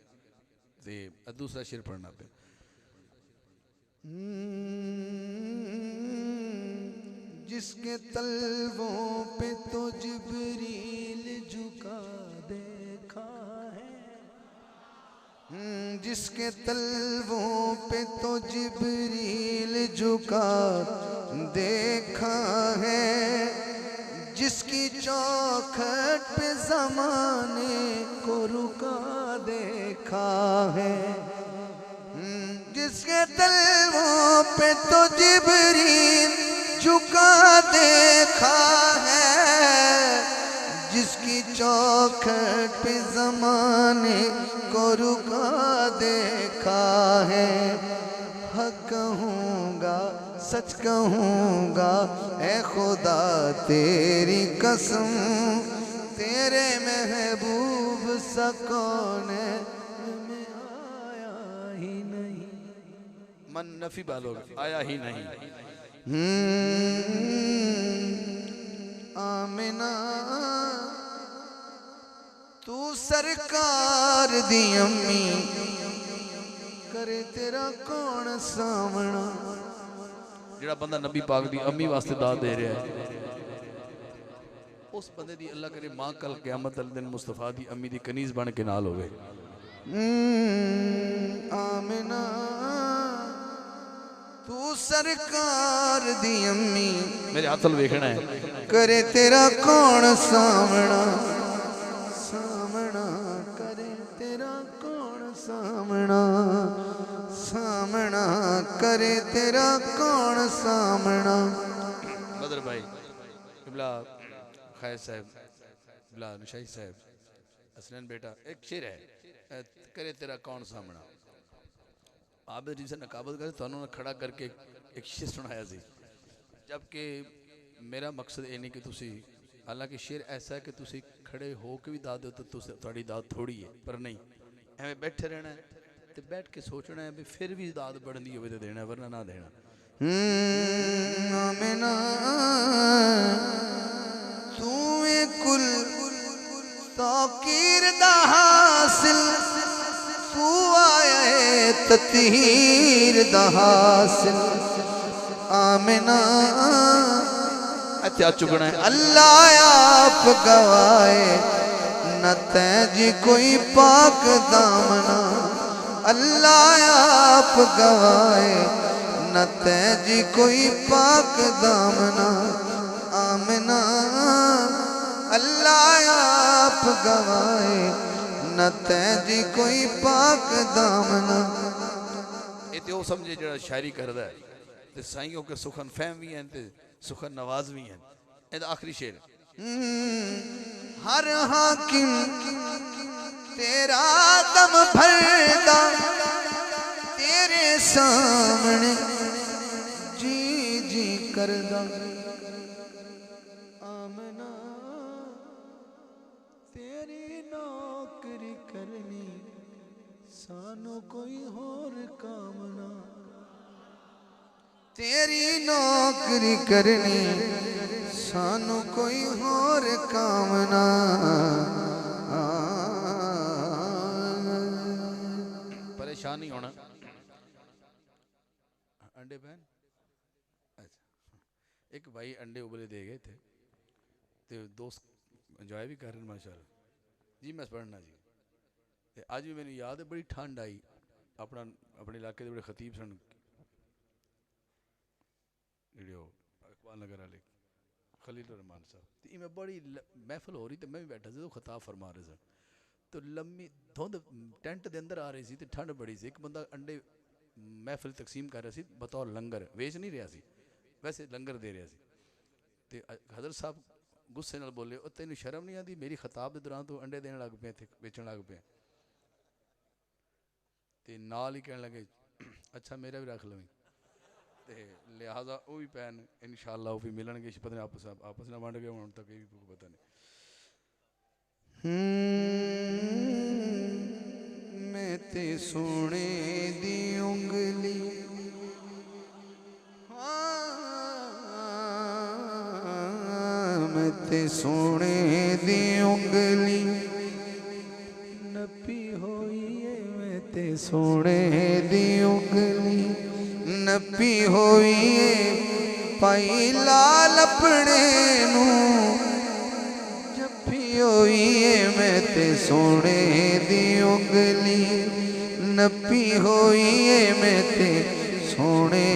ते दूसरा शेर पढ़ना पे जिसके तलवों पे तो जिब्रील झुका देखा है जिसके तलवों पे तो जिब्रील झुका देखा है जिसकी चौखट पे ज़माने को रुका देखा है जिसके तलवों पे तो जिब्रील झुका देखा है जिसकी चौखट पे ज़माने को रुका देखा है हक कहूँगा सच कहूँगा ए खुदा तेरी कसम तेरे महबूब सा कौनैन में आया ही नहीं मन नफी बालोग आया ही नहीं आमिना तू सरकार दी अम्मी करे तेरा कौन सामना ਜਿਹੜਾ ਬੰਦਾ ਨਬੀ ਪਾਕ ਦੀ ਅੰਮੀ ਵਾਸਤੇ ਦਾਤ ਦੇ ਰਿਹਾ ਹੈ उस बंदे दी अल्लाह करे मां कल क़यामत वाले दिन मुस्तफा दी अम्मी दी कनीज बन के नाल होवे। आमिना तू सरकार दी अम्मी मेरे हाथ ल वेखना है करे तेरा कौन सामना सामना करे तेरा कौन सामना सामना करे तेरा कौन सामना। बदर भाई इबला खैर साहब बिला नुशाही साहब हसनैन बेटा एक शेर है करे तेरा कौन सामना आप जिनसे नकाबत करे तो उन्होंने खड़ा करके एक शेर सुनाया सी जबकि मेरा मकसद ये नहीं कि तुसी हालांकि शेर ऐसा है कि तुसी खड़े हो के भी दाद दो तो थोड़ी दाद थोड़ी है पर नहीं एवं बैठे रहना है तो बैठ के सोचना है भी फिर भी दाद बढ़नी हो तो देना वरना ना देना। आमिना तू कुल ताकीर दा हासिल तू आया है ततीर दा हासिल। आमिना अच्छा चुकना है अल्लाह आप गवाए न तैजी कोई पाक दामना अल्लाह आप गवाए न तैजी कोई पाक दामना। आमिना अल्लाह आप गवाए न तैजी कोई पाक दामना। ये तो समझे जरा शायरी करदा है ते साईयों के सुखन फहम भी हैं ते सुखन नवाज भी हैं। ये आखिरी शेर हर हाकिम तेरा दम भरदा तेरे सामने जी जी करदा। आमना तेरी नौकरी करनी सानू कोई होर कामना तेरी नौकरी करनी सानू कोई होर कामना। परेशान नहीं होना अंडे बहन अच्छा एक भाई अंडे उबले दे गए थे तो दोस्त इंजॉय भी कर रहे हैं माशाल्लाह जी। मैं पढ़ना जी ते आज भी मैंने याद है बड़ी ठंड आई अपना अपने इलाके के बड़े खतीब सन वीडियो इकबाल नगर वाले खलील रहमान साहब तो मैं बड़ी महफिल हो रही तो मैं भी बैठा तो खिताब फरमा रहे सन तो लम्मी धुंध टेंट के अंदर आ रही सी तो ठंड बड़ी सी एक बंदा अंडे महफिल तकसीम कर रहा सी बतौर लंगर वेच नहीं रहा सी वैसे लंगर दे रहा सी तो हज़रत साहब गुस्से नाल बोले और तेन शर्म नहीं आती मेरी खिताब के दौरान तो अंडे देने लग पे थे बेचन लग पे तो नाल ही कहने लगे अच्छा मेरा भी रख लवी तो लिहाजा वो भी पैन इंशाअल्लाह वो भी मिलनगे पता नहीं आपस में वंड गए हूँ तक ये भी पता नहीं। मैं ते सोने दी उंगली मैं ते सोने दी उंगली नपी होई है मैं ते सोने दी उंगली नपी होई है पाई लाल अपने नू जपी होई है मैं ते सोने दी उंगली नपी होई है मैं ते सोने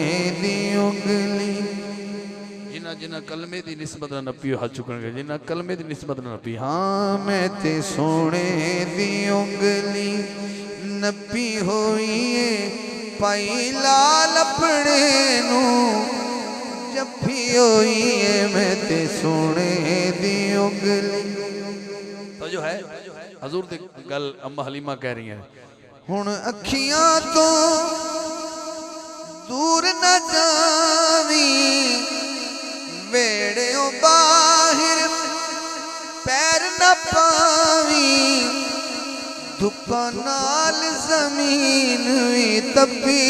दी उंगली। जिन्ना जिन्ना कलमे दी निस्बत ना नपी हाथ चुकणगे जिन्ना कलमे दी निस्बत ना नपी हाँ मैं ते सोने दी उंगली नपी होई है पाई लाल अपने नू जपी होई है मैं ते सोने दी उंगली। तो जो है हजूर दी गल अम्मा हलीमा कह रही हैं हुण अखियां तो दूर न जावी वेड़ियों बाहर पैर न पावी धुप्पा नाल जमीन भी तपी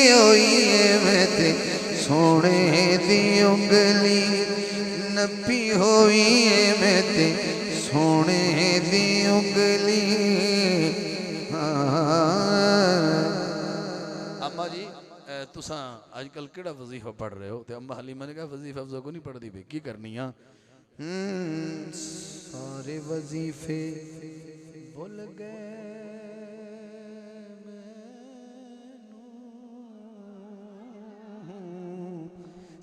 होई है मैं ते सोने दी उंगली नपी होई है मैं ते सोने दी उंगली। अम्मा जी तुसा अजकल केड़ा वजीफा पढ़ रहे हो? तो अम्मा हलीमा ने कहा वजीफा अफजा को नहीं पढ़ती भाई, की करनी आ? सारे वजीफे भुल गए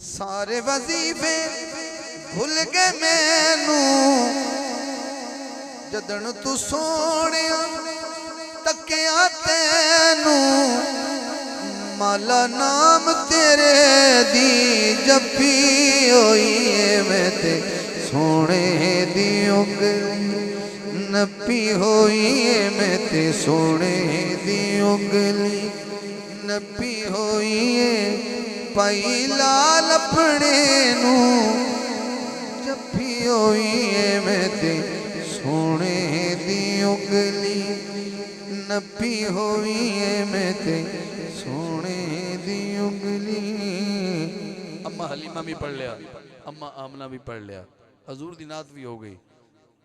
सारे वजीफे भुल गए मैनू जदन तू सोनिया तकिया तैनू माला नाम तेरे दी जपी होई मैं ते सोने दी उंगली नपी होई मैं ते सोने दी उंगली नपी होई पाई लाल अपने नू जपी होई मैं ते सोने दी उंगली नपी होई मैं ते सोने दी उंगली। अम्मा हलीमा भी पढ़ लिया, अम्मा आमना भी पढ़ लिया, हजूर दी नात भी हो गई।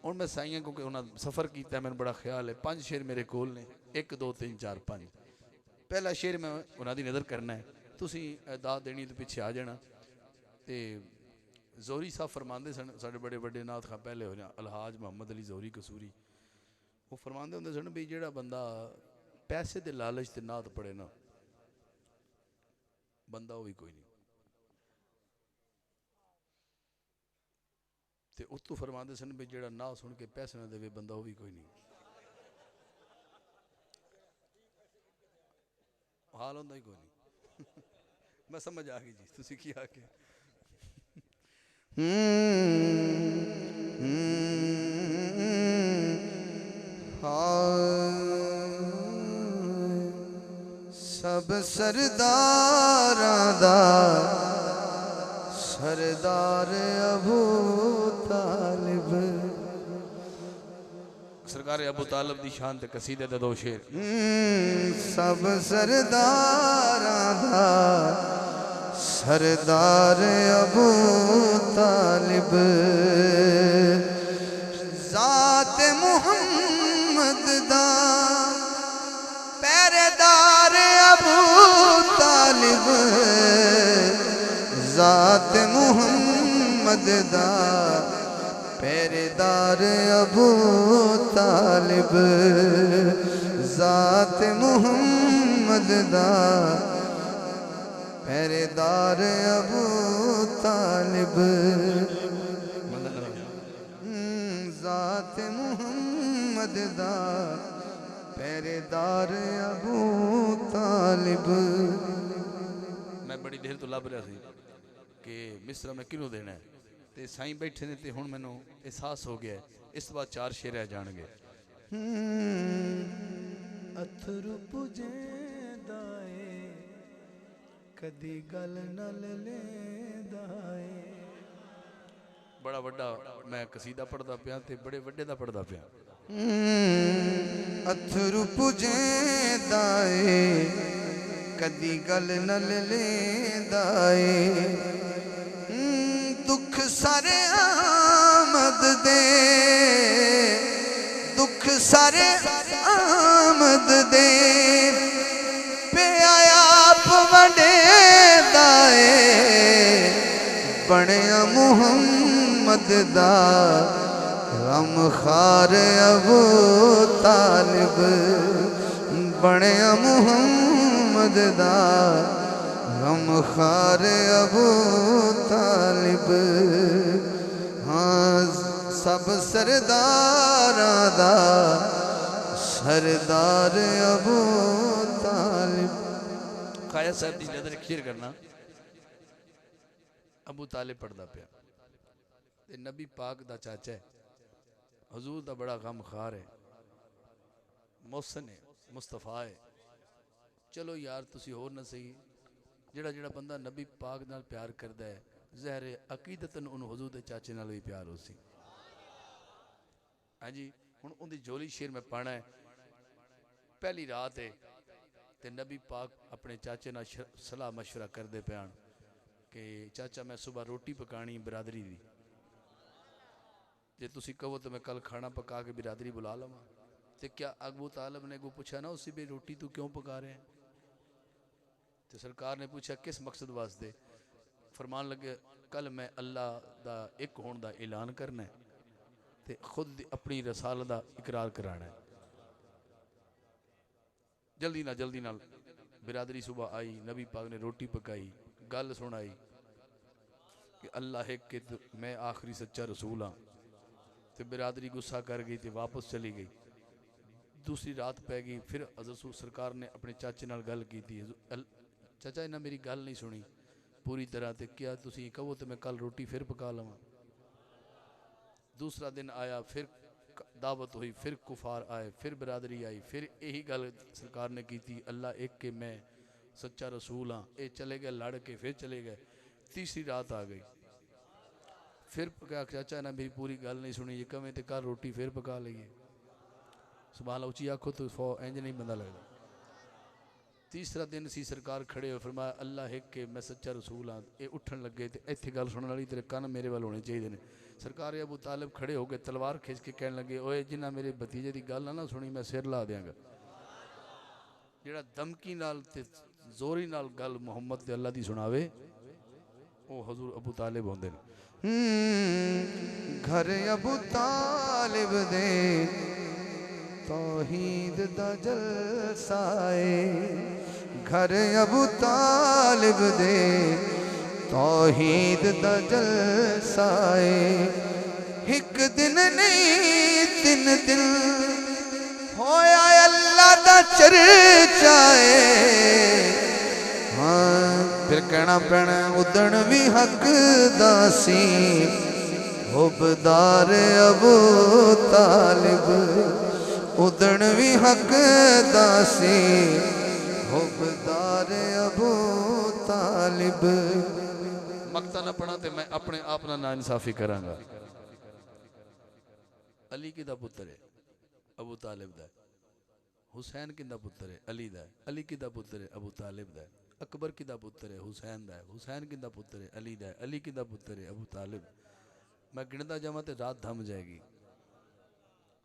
और मैं साइयां को उन्होंने सफ़र किया, मैंने बड़ा ख्याल है 5 शेर मेरे कोल ने, 1 2 3 4 5। पहला शेर मैं उन्होंने नज़र करना है, तुसी दाद देनी तो पिछे आ जाना। तो जोहरी साहब फरमाते सन, साढ़े बड़े बड़े नात खां पहले हो अलहाज मोहम्मद अली जोहरी कसूरी, वो फरमाते होंगे सन भी जेड़ा बंदा पैसे के लालच से नात पढ़े ना, बंदा वो भी कोई नहीं। ते उतों फरमाते सन भी जेड़ा ना सुन के पैसे ना देवे बंदा वो भी कोई नहीं। हाल होंदा ही कोई नहीं। मैं समझ आ गई जी, तुसी की आके सब सरदारां दा सरदार अबू तालिब सरकार अबू तालिब दी शान ते कसीदे दे 2 शेर। सब सरदारां दा सरदार अबू तालिब ज़ात मुहम्मद दा पहरेदार अबू तालिब ज़ात मुहम्मद दा पहरेदार अबू तालिब ज़ात मुहम्मद दा पहरेदार अबू तालिब ज़ात मुहम्मद दा पहरेदार अबू तालिब। मैं बड़ी देर तो लभ रहा सी कि मिसरा मैं किनू देना है, ते साईं बैठे ने ते हुण मैनू एहसास हो गया है इस तो बाद 4 शेर आ जाणगे। अथरू पुजेंदा ए कदी गल नल लेंदा ए। बड़ा वड्डा मैं कसीदा पढ़दा पिया ते बड़े वड्डे दा पढ़दा पिया। अथरू पुजेंदा ए कदी गल नल लेंदा ए। दुख सारे आमद दे दुख सारे आमद दे पे आप वडे दाए बणिया मुहम्मद दा गम खार अबू तालिब बणिया मुहम्मद दा गम खार अबू तालिब। हाँ सब सरदारां दा सरदार अबू तालिब। खाया साहब की नजर खीर करना अबू तालिब पढ़दा पिया ते नबी पाक दा चाचा है, हजूर दा बड़ा गम खार है, मोहसन है, मुस्तफा है। चलो यार तुसी होर ना सही, जेड़ा जेड़ा बंदा नबी पाक नाल प्यार करदा है ज़हर अकीदतन उन हजूर दे चाचे नाल भी प्यार हो सी। हाँ जी, हुण उनदी जोली शेर मैं पाना है। पहली रात है ते नबी पाक अपने चाचे नाल सलाह मशवरा करदे पियान कि चाचा मैं सुबह रोटी पकानी बिरादरी दी, जे तुसी कहो तो मैं कल खाना पका के बिरादरी बुला लवां। ते क्या अबू तालिब ने को पूछा ना उसी भी रोटी तू क्यों पका रहे हैं? तो सरकार ने पूछा किस मकसद वास्ते? फरमान लगे कल मैं अल्लाह दा एक होने का ऐलान करना है ते खुद अपनी रसालत का इकरार कराना है। जल्दी नाल बिरादरी सुबह आई, नबी पाक ने रोटी पकाई, गल सुनाई कि अल्लाह एक के तो मैं आखिरी सच्चा रसूल हाँ। तो बिरादरी गुस्सा कर गई तो वापस चली गई। दूसरी रात पै गई, फिर हज़रत सरकार ने अपने चाचे नाल गल की थी। चाचा इन्हें मेरी गल नहीं सुनी पूरी तरह, तो क्या तुसी कहो तो मैं कल रोटी फिर पका लवां। दूसरा दिन आया, फिर दावत हुई, फिर कुफार आए, फिर बिरादरी आई, फिर यही गल सरकार ने की थी अल्लाह एक के मैं सच्चा रसूल हाँ। ये चले गए लड़ के, फिर चले गए। तीसरी रात आ गई, फिर क्या चाचा ने मेरी पूरी गल नहीं सुनी, ये कमें तो कल रोटी फिर पका लीए। सुभान अल्लाह उची आखो तो इंज नहीं बंदा लगता। तीसरा दिन सी सरकार खड़े हो फरमाया अल्लाह एक के मैं सच्चा रसूल हाँ। ये उठन लगे तो इत्थे गल सुनने वाली तेरे कान मेरे वाल होने चाहिए ने। सरकार अबू तालिब खड़े हो गए, तलवार खिंच के कहने लगे ओए जिन्ना मेरे भतीजे की गल ना सुनी मैं सिर ला देंगा। जेड़ा धमकी नाल ते जोरी नाल गल मुहम्मद ते अल्लाह दी सुनावे वो हजूर अबू तालिब होंदे ने। घर अबू तालिब दे तौहीद दा जलसाए, घर अबू तालिब दे तौहीद दा जलसाए। एक दिन नहीं 3 दिन होया अल्लाह दा चर्चाए। हाँ फिर कहना पैना उदण भी हक दासी हुबदार अबू तालिब, उदण भी हक दासी हुबदार अबू तालिब। मकता ना पढ़ा तो मैं अपने आप ना नाइंसाफी करांगा। अली किदा पुत्र है? अबू तालिब दा। हुसैन किदा पुत्र है? अली दा। अली किदा पुत्र है? अबू तालिब दा। अकबर किदा पुत्र है? हुसैन दा। हुसैन किदा पुत्र है? अली दा। अली किदा पुत्र है? अबू तालिब। मैं गिनता जावा तो रात थम जाएगी।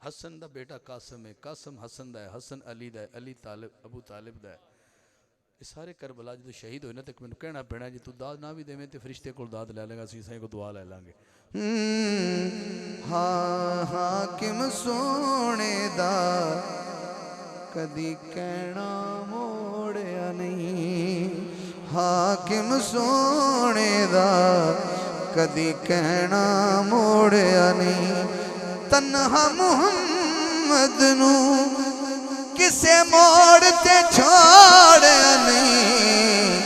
हसन दा बेटा कासम है, कासम हसन दा है, हसन अली दा है, अली तालिब अबू तालिब दा है। ये सारे करबला जो शहीद होए ना तो मैंने कहना पैना जी तू दाद ना भी देवे तो फरिश्ते को दाद लै लेगा, असीं को दुआ लै लांगे। हाँ हाकिम सोने दा कदी कहना मोड़िया नहीं, हाकिम सोने दा कदी कहना मोड़िया नहीं। तन्हा मुहम्मद नू किसे मोड़ ते छोड़िया नहीं,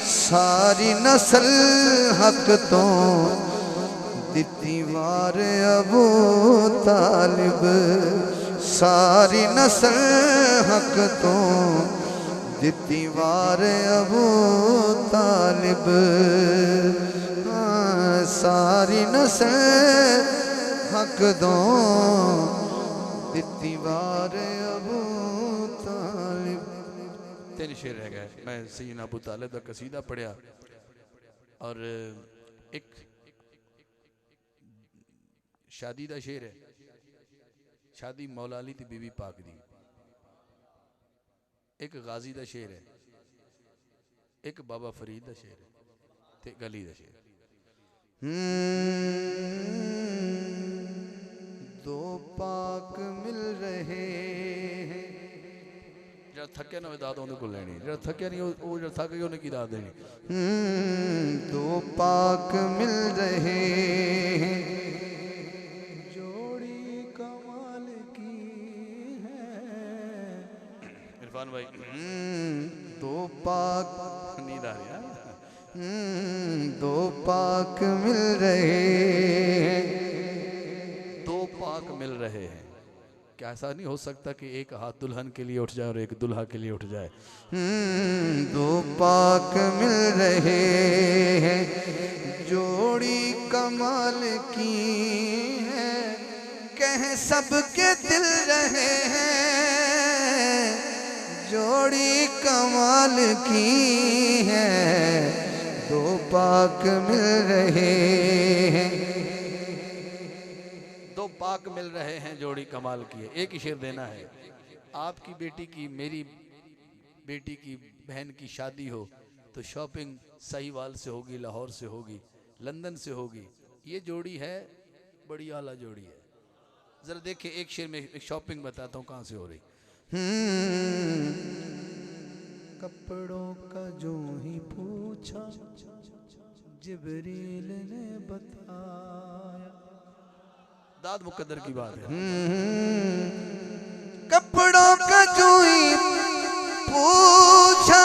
सारी नस्ल हक तो दिती वार अबू तालिब, सारी नस्ल हक तो दिती वार अबू तालिब। हाँ सारी नस्ल हक दो दिती वार अबू तालिब। 3 शेर रह गए। मैं सैयदना अबू तालिब का कसीदा पढ़िया और एक शादी का शेर है। शादी मौला अली दी बीबी पाक दी। एक गाजी का शेर है, एक बाबा फरीद का शेर है ते गली का शेर। दो पाक मिल रहे हैं। जो थके ना दाद उन्हें को लेनी, जो थके नहीं वो जो थक गया उन्हें की दाद देनी। दो पाक मिल रहे हैं, जोड़ी कमाल की है। इरफान भाई दो पाक नींद आ रही है। दो पाक मिल रहे हैं, 2 पाक मिल रहे हैं। क्या ऐसा नहीं हो सकता कि एक हाथ दुल्हन के लिए उठ जाए और एक दुल्हा के लिए उठ जाए? दो पाक मिल रहे हैं, जोड़ी कमाल की है। कह सबके दिल रहे हैं, जोड़ी कमाल की है। दो पाक मिल रहे हैं, 2 पाक मिल रहे हैं, जोड़ी कमाल की है। एक ही शेर देना है। आपकी बेटी की, मेरी बेटी की, बहन की शादी हो तो शॉपिंग साहिवाल से होगी, लाहौर से होगी, लंदन से होगी। ये जोड़ी है बड़ी आला जोड़ी है। ज़रा देखिए एक शेर में एक शॉपिंग बताता हूँ कहाँ से हो रही। कपड़ों का जो ही पूछा जिब्रील ने बताया। दाद मुकद्दर की बात है। कपड़ों का जो ही पूछा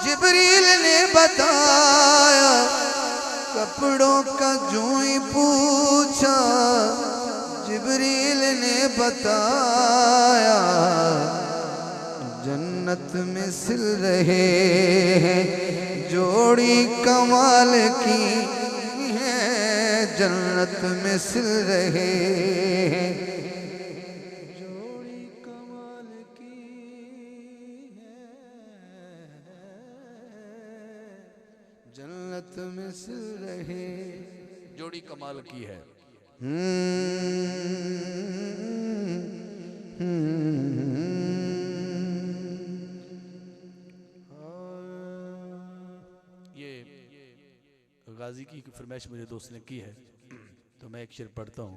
जिब्रील ने बताया। कपड़ों का जो ही पूछा जिब्रील ने बताया। जन्नत में सिल रहे हैं जोड़ी कमाल की है। जन्नत में सिल रहे हैं जोड़ी कमाल की है। जन्नत में सिल रहे जोड़ी कमाल की है। ये गाजी की फरमाइश मुझे दोस्त ने की है तो मैं एक शेर पढ़ता हूँ।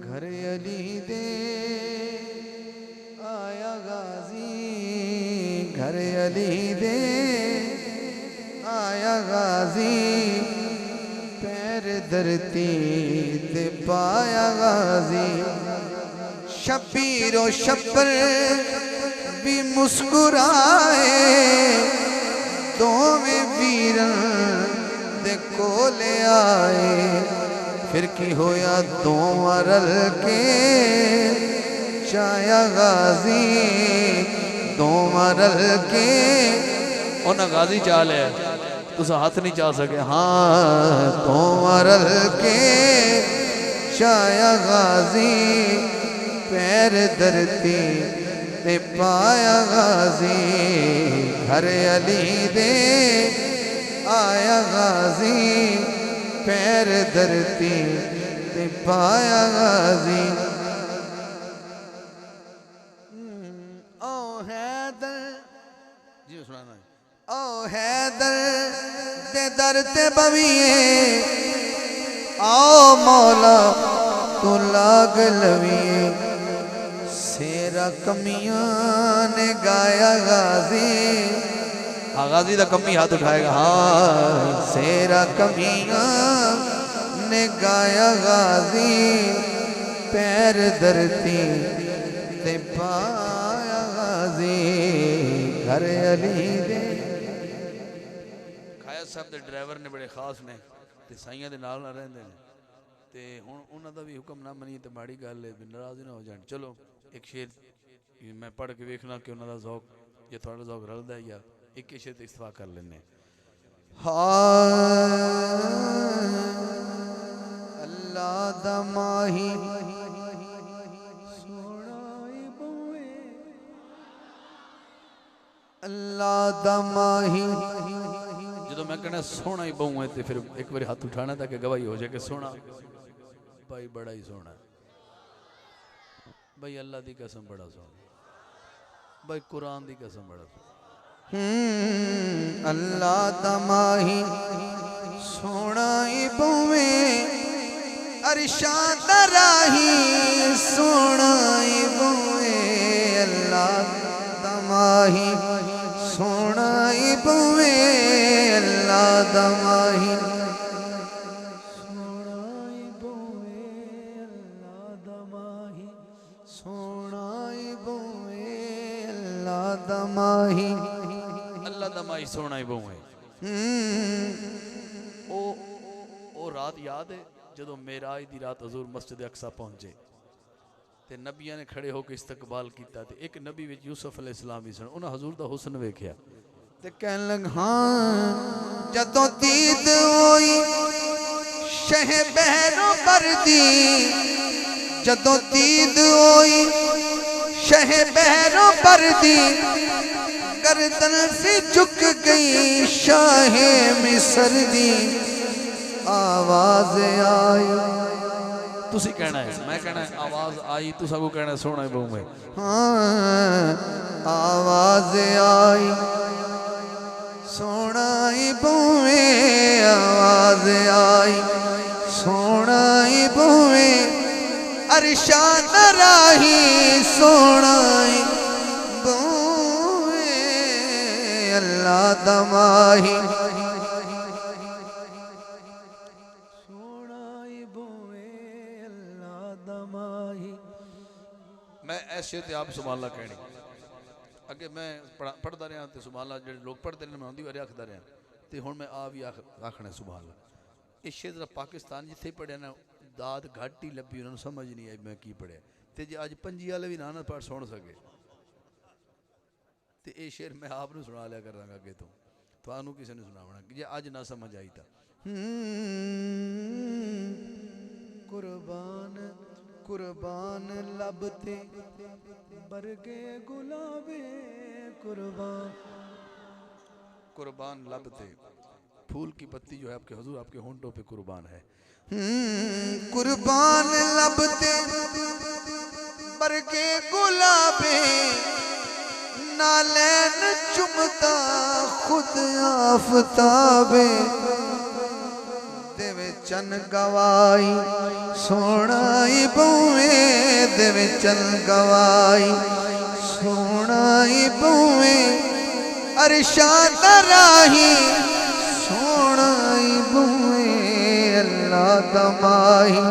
घर अली दे आया गाजी। घर अली दे आया गाजी। पैर धरती ते पाया गाजी। शबीर व शब्बर भी मुस्कुराए। दोवें वीरन दे कोले आए। फिर की होया दोवां रल के चाया गाजी। दोवां रल के उन्हें गाजी चाल है तुस हाथ नहीं चा सके। हाँ दोवां रल के चाया गाजी। पैर धरती ते पाया गाजी। घर अली दे आया गाजी। पैर धरती ते पाया गाजी। ओ हैदर जी सुनाना। ओ हैदर दे दर ते बविए। आओ मौला तू लाग लविए। सेरा कमियां ने गाया गाजी। हाँ गाजी दा कमी हाथ उठाएगा। हाँ सेरा कमियां ने गाया गाजी। पैर धरती ते पाया गाजी। घर अली दे खाया साहब दे ड्राइवर ने बड़े खास ने ते साइयां दे नाल ना रहंदे ने ते हुण उन्हां दा भी हुक्म ना मनीए ते माड़ी गल है, नाराज ना हो जाण। चलो एक शेर मैं पढ़ के वेखना कि उन्हां दा ज़ौक या थोड़ा ज़ौक रलदा है या एक शेर ते इस्तफा कर लेने। अल्लाह दा माही सोना बउए। अल्लाह दा माही जो मैं कहना सोना ही बहु है तो फिर एक बार हाथ उठाना ताकि गवाही हो जाए कि सोना भाई बड़ा ही सोना है। भाई अल्लाह की कसम बड़ा सोना, भाई कुरान की कसम बड़ा सोना। अल्लाह तमाही सोना बउए। अरशाद राही सोना बउए। अल्लाह तमाही सोना बउए। अल्लाह तमाही सोना बउए। अल्लाह तमाही सोना बउए। अल्लाह तमाही अल्लाह दा माई सोना ही बहु है। ओ रात याद है जो मेराज दी रात हजूर मस्जिद अक्सा पहुंचे ते नबियां ने खड़े होकर इस्तकबाल किया ते एक नबी विच यूसुफ अलैहिस्सलाम भी सन। उन्हें हजूर दा हुस्न वेख्या ते कहन लग हाँ जदों दीद होई शह बहरों पर दी। जदों दीद होई शह बहरों पर दी। गर्दन से झुक गई शाहे मिस्र दी। आवाज आई तुसी कहना है, मैं कहना है आवाज आई, तू सबको कहना है सोना बहु में। हाँ आवाज आई सोना बुए, आवाज आई सोना बुए, अरशान राही सोना बुए, अल्लाह दमाही मैं ऐसे ते आप सुभान अल्लाह कहनी अगे मैं पढ़ता रहा तो सुभान अल्लाह जो लोग पढ़ते हैं मैं आँधी बारे आखदा रहा तो हुण मैं आप ही आखना सुभान अल्लाह। इस शेर पाकिस्तान जिथे पढ़िया ना दाद घट ही लभी, उन्होंने समझ नहीं आई मैं की पढ़िया, तो जे अज पंजी वाले भी ना पढ़ सुन सके तो ये शेर मैं आप सुना लिया करा अगे तो थानू किसी ने सुनावना जे अज ना समझ आई तो। कुर्बान कुर्बान लबते बरगे गुलाबे, कुर्बान कुर्बान लबते फूल की पत्ती जो है आपके हुजूर आपके होंठों पे कुर्बान है। कुर्बान लबते बरगे गुलाबे, नालैन चुमता खुद आफताबे, देवे चन गवाई सोनाई बुए, देवे चन गवाई सोनाई बुए, अरशान राही सोनाई बुए, अल्लाह दमाही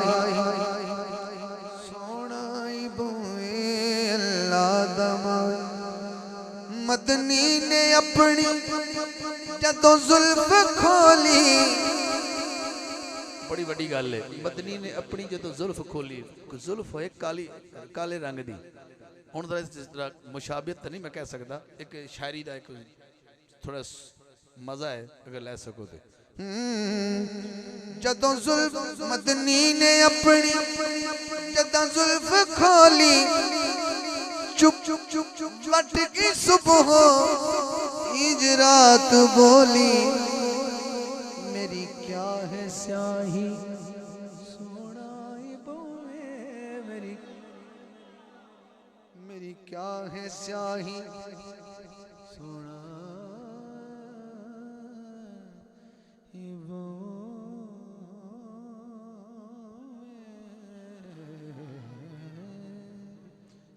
सोनाई बुए, अल्लाह दमाही। मदनी ने अपनी जदों जुल्फ खोली, बड़ी वड्डी गल है, मदनी ने अपनी जो जुल्फ खोली, जुल्फ है काली काले रंग दी, हुण जरा मुशाबियत तो नहीं मैं कह सकता, एक शायरी का एक थोड़ा मजा है अगर ले सको तो। जदों जुल्फ मदनी ने अपनी जदों जुल्फ खोली, चुप चुप चुप चुप लट की सुबह ईज रात बोली, मेरी क्या है स्याही सोनाई बुए, मेरी क्या है स्याही सोना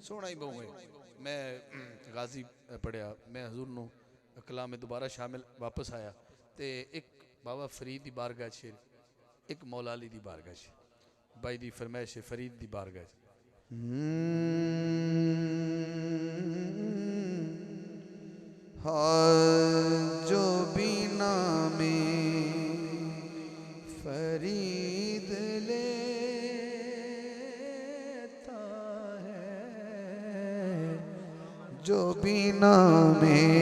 सोना ही बहु है। मैं गाजी पढ़िया, मैं हजूर नो कलाम में दोबारा शामिल वापस आया तो एक बाबा फरीद की बारगाह शेर, एक मौला अली की बारगाह शेर, बाई की फरमाइश है फरीद की बारगाह। जो बिना में फरीद लेता है, जो बिना में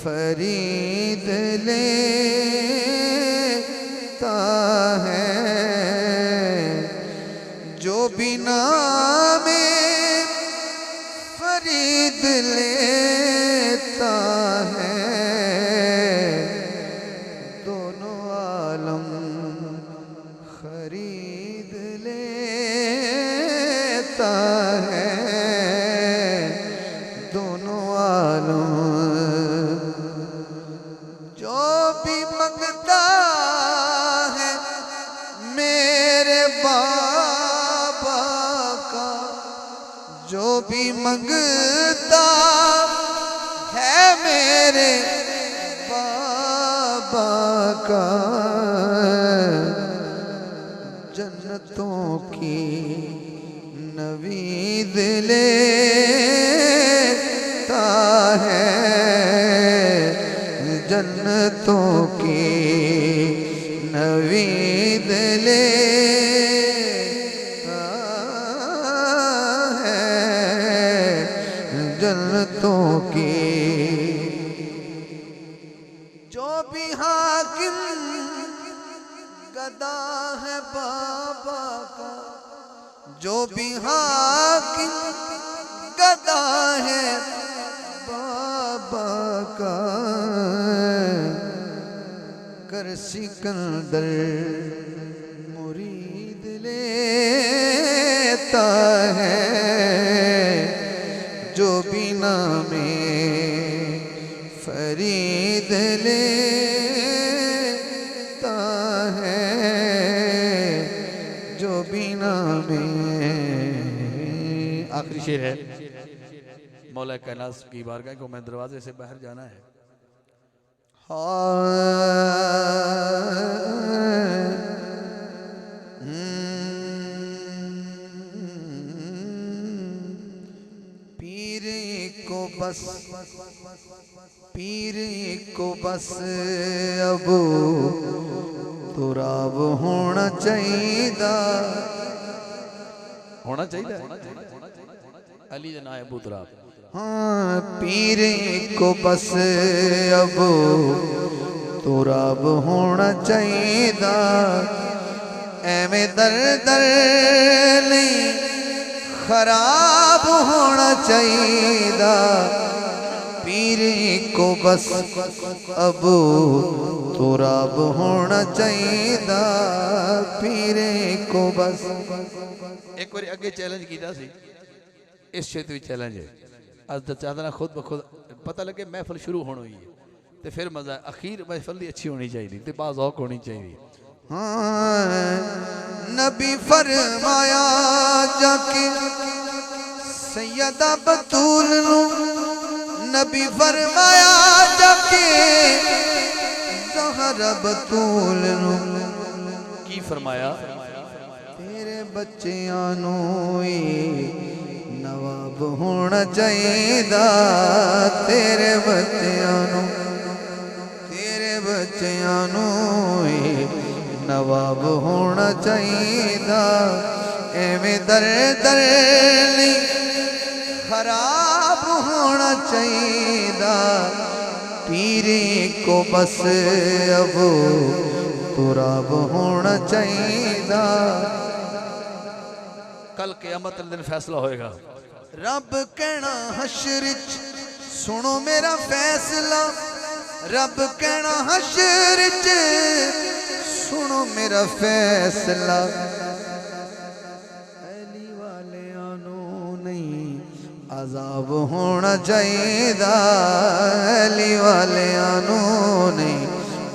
फरीद लेता है, जो बिना में फरीद लेता है, दोनों आलम खरीद लेता है, दोनों आलम। जो भी मंगता है मेरे बाबा का, जो भी मंगता है मेरे बाबा का, जन्नतों की नवीद लेता है, जन्नतों की नवीद लेता है, जन्नतों की। जो भी हाकिम गदा है बाबा का, जो भी हाकिम गदा है बाबा का, कर सिकंदर मुरीद शेर है। मौला कैलाश की बारगाह को मैं दरवाजे से बाहर जाना है। पीर को बस अब तुराब होना चाहिए, होना चाहिए अली दा नाम है अबू तुराब। हाँ पीर को बस अब तुराब होना चाहिए, एवें दर दर नहीं खराब होना चाहिए। पीर को बस अब तुराब होना चाहिए, पीर को बस। एक बार अगे चैलेंज किया सी, इस क्षेत्र में चैलेंज है। अज तो चाहता ना खुद ब खुद पता लगे महफल शुरू होनी है तो फिर मजा अखीर महफल की अच्छी होनी चाहिए तो बाज़ौक होनी चाहिए। हाँ नबी फरमाया जाके सैयदा बतूल नू, नबी फरमाया जाके ज़हरा बतूल नू, की फरमाया तेरे बच्चियां नू नवाब होना चाहिए, तेरे बच्चियां नू नवाब होना चाहिए, एवें दर दर नहीं खराब होना चाहिए। पीर को बस अब तुराब होना चाहिए। कल क़यामत के दिन फैसला होएगा। रब कहना हशर च सुनो मेरा फैसला, रब कहना हशर च सुनो मेरा फैसला। अली वाले आनो नहीं अजाब होना चाहिए, अली वाले आनो नहीं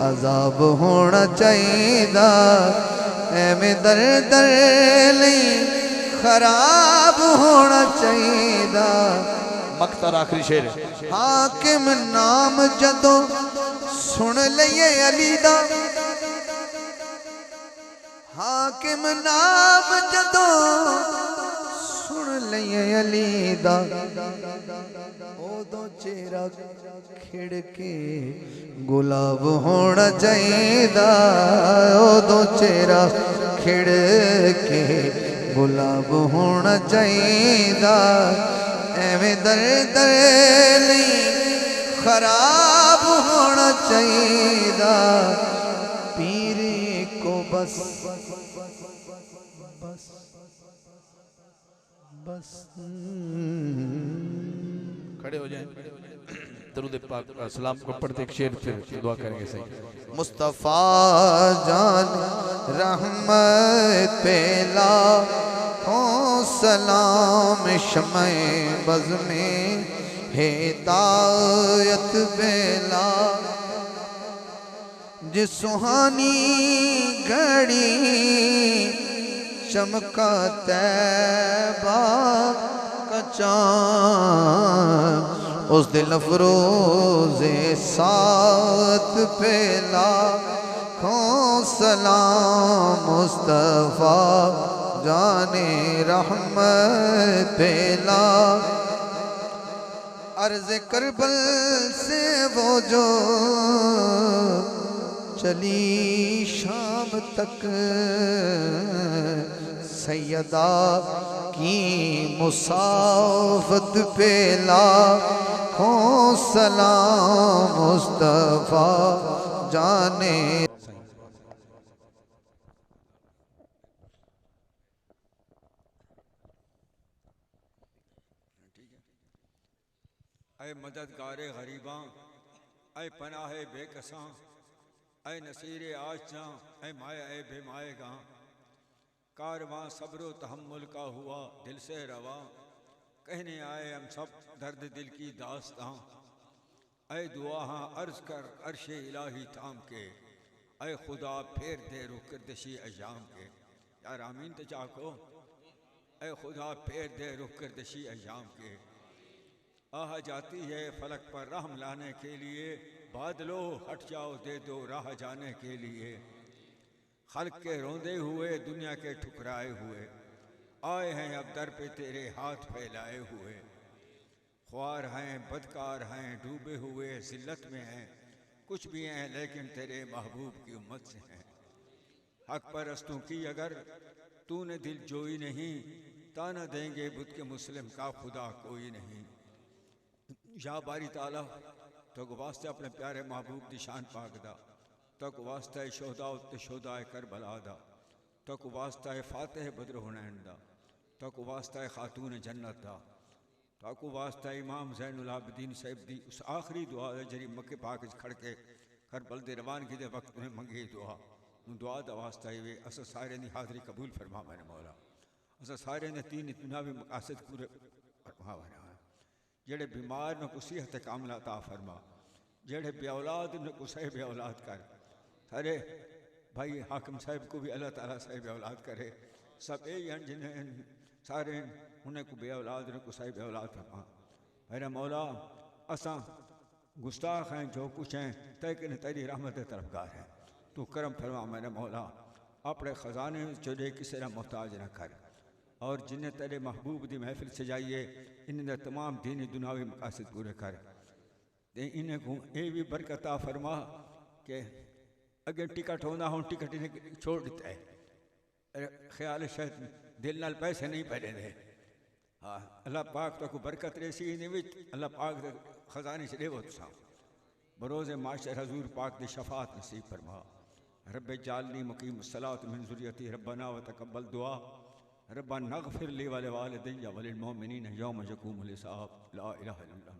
अजाब होना चाहिए, एवें दर दर नहीं खराब होना चाहिए। मक्तर आखिरी शेर है। हाकिम नाम जदों सुन लइए अली दा, हाकिम नाम जदों सुन लइए अली दा, ओदों चेहरा खिड़ के गुलाब होना चाहिए, ओदों चेहरा खिड़ के गुलाब होना चाहिए, एवें दर दर नहीं खराब होना चाहिए। पीर को बस बस बस खड़े हो जाएं, दरूद पाक सलाम को पढ़ते एक शेर फिर दुआ करेंगे। सही मुस्तफ़ा जान रहमत पेला हो सलाम शमे बज़ में हिदायत बेला, जिस सुहानी घड़ी चमका तैबा का चाँद, उस दिल अफरोज़े साथ पेला हो सलाम मुस्तफ़ा जाने रहमत पेला। अर्ज़ करबल से वो जो चली शाम तक, सैयदा की मुसाफत पेला हो सलाम मुस्तफ़ा जाने। ऐ मददगारे गरीबां, ऐ पनाहे बेकसां, ऐ नसीरे आशां, ऐ माए ऐ बेमाएगा, कारवां सब्रो तहम्मुल का हुआ दिल से रवा, कहने आए हम सब दर्द दिल की दास्तां। ऐ दुआ हाँ अर्ज कर अर्शे इलाही थाम के, ऐ खुदा फेर दे रुख गर्दिशी अयाम के। यार आमीन तो चाको ऐ खुदा फेर दे रुख गर्दशी अयाम के। आह जाती है फलक पर रहम लाने के लिए, बादलो हट जाओ दे दो राह जाने के लिए। खल्क के रोंदे हुए दुनिया के ठुकराए हुए, आए हैं अब दर पे तेरे हाथ फैलाए हुए। ख्वार हैं बदकार हैं डूबे हुए जिल्लत में हैं, कुछ भी हैं लेकिन तेरे महबूब की उम्मत से हैं। हक परस्तों की अगर तूने दिल जोई नहीं, ताना देंगे बुत के मुस्लिम का खुदा कोई नहीं। या बारी ताला तो वास्ते अपने प्यारे महबूब दी शान पाकदा, तक वास्ता शोहदा उत्ते शोहदा करबला दा, तक वास्ता फातिह बद्र हुनैन दा, तक वास्ता खातून जन्नत दा, तक वास्ता इमाम ज़ैनुल आबिदीन साहिब दी उस आखिरी दुआ जरी मक्के पाक खड़ के करबल दे रवानगी दे वक्त में मंगी दुआ। दुआ दा वास्ता वे अस सारे दी हाज़री कबूल फरमा मैंने मौला। अस सारे ने तीन दुनियावी मकासद पूरे फरमा मैंने। जेड़े बीमार न को सेहत कामला अता फरमा, जेड़े बे औलाद न को सह बे औलाद कर। अरे भाई हाकिम साहब को भी अल्लाह ताला सह बे औलाद करे। सब ये जिन्हें सारे उन्हें को बे औलाद न को सह बे औलाद फरमा। मेरा मौला असा गुस्ताख हैं जो कुछ हैं तैकिन तेरी रहमत तरफगार हैं। तू करम फरमा मेरे मौला, अपने ख़जाने चुने किसी ना मोहताज न कर। और जिन्हें तेरे महबूब की महफिल सजाइए इन्हें तमाम दीनी दुनियावी मकासद पूरे कर। इन्हें को ये भी बरकता फरमा कि अगे टिकट होना हो टिकट इन्हें छोड़ देता है। ख्याल शायद दिल नाल पैसे नहीं पड़े थे। हाँ अल्लाह पाक तो को बरकत रेसी इन्हें अल्लाह पाक ख़जाने से देवो तुसा बरोज़ माशर हजूर पाक दी शफात नसीब फरमा। रब जालनी मुकीम सलात मिन ज़ुर्रियती रब्बना व तक़ब्बल दुआ रब्बना नग़फ़िर ली व लिवालिदैया व लिल मोमिनीन यौम यक़ूमुल हिसाब। ला इलाहा इल्लल्लाह।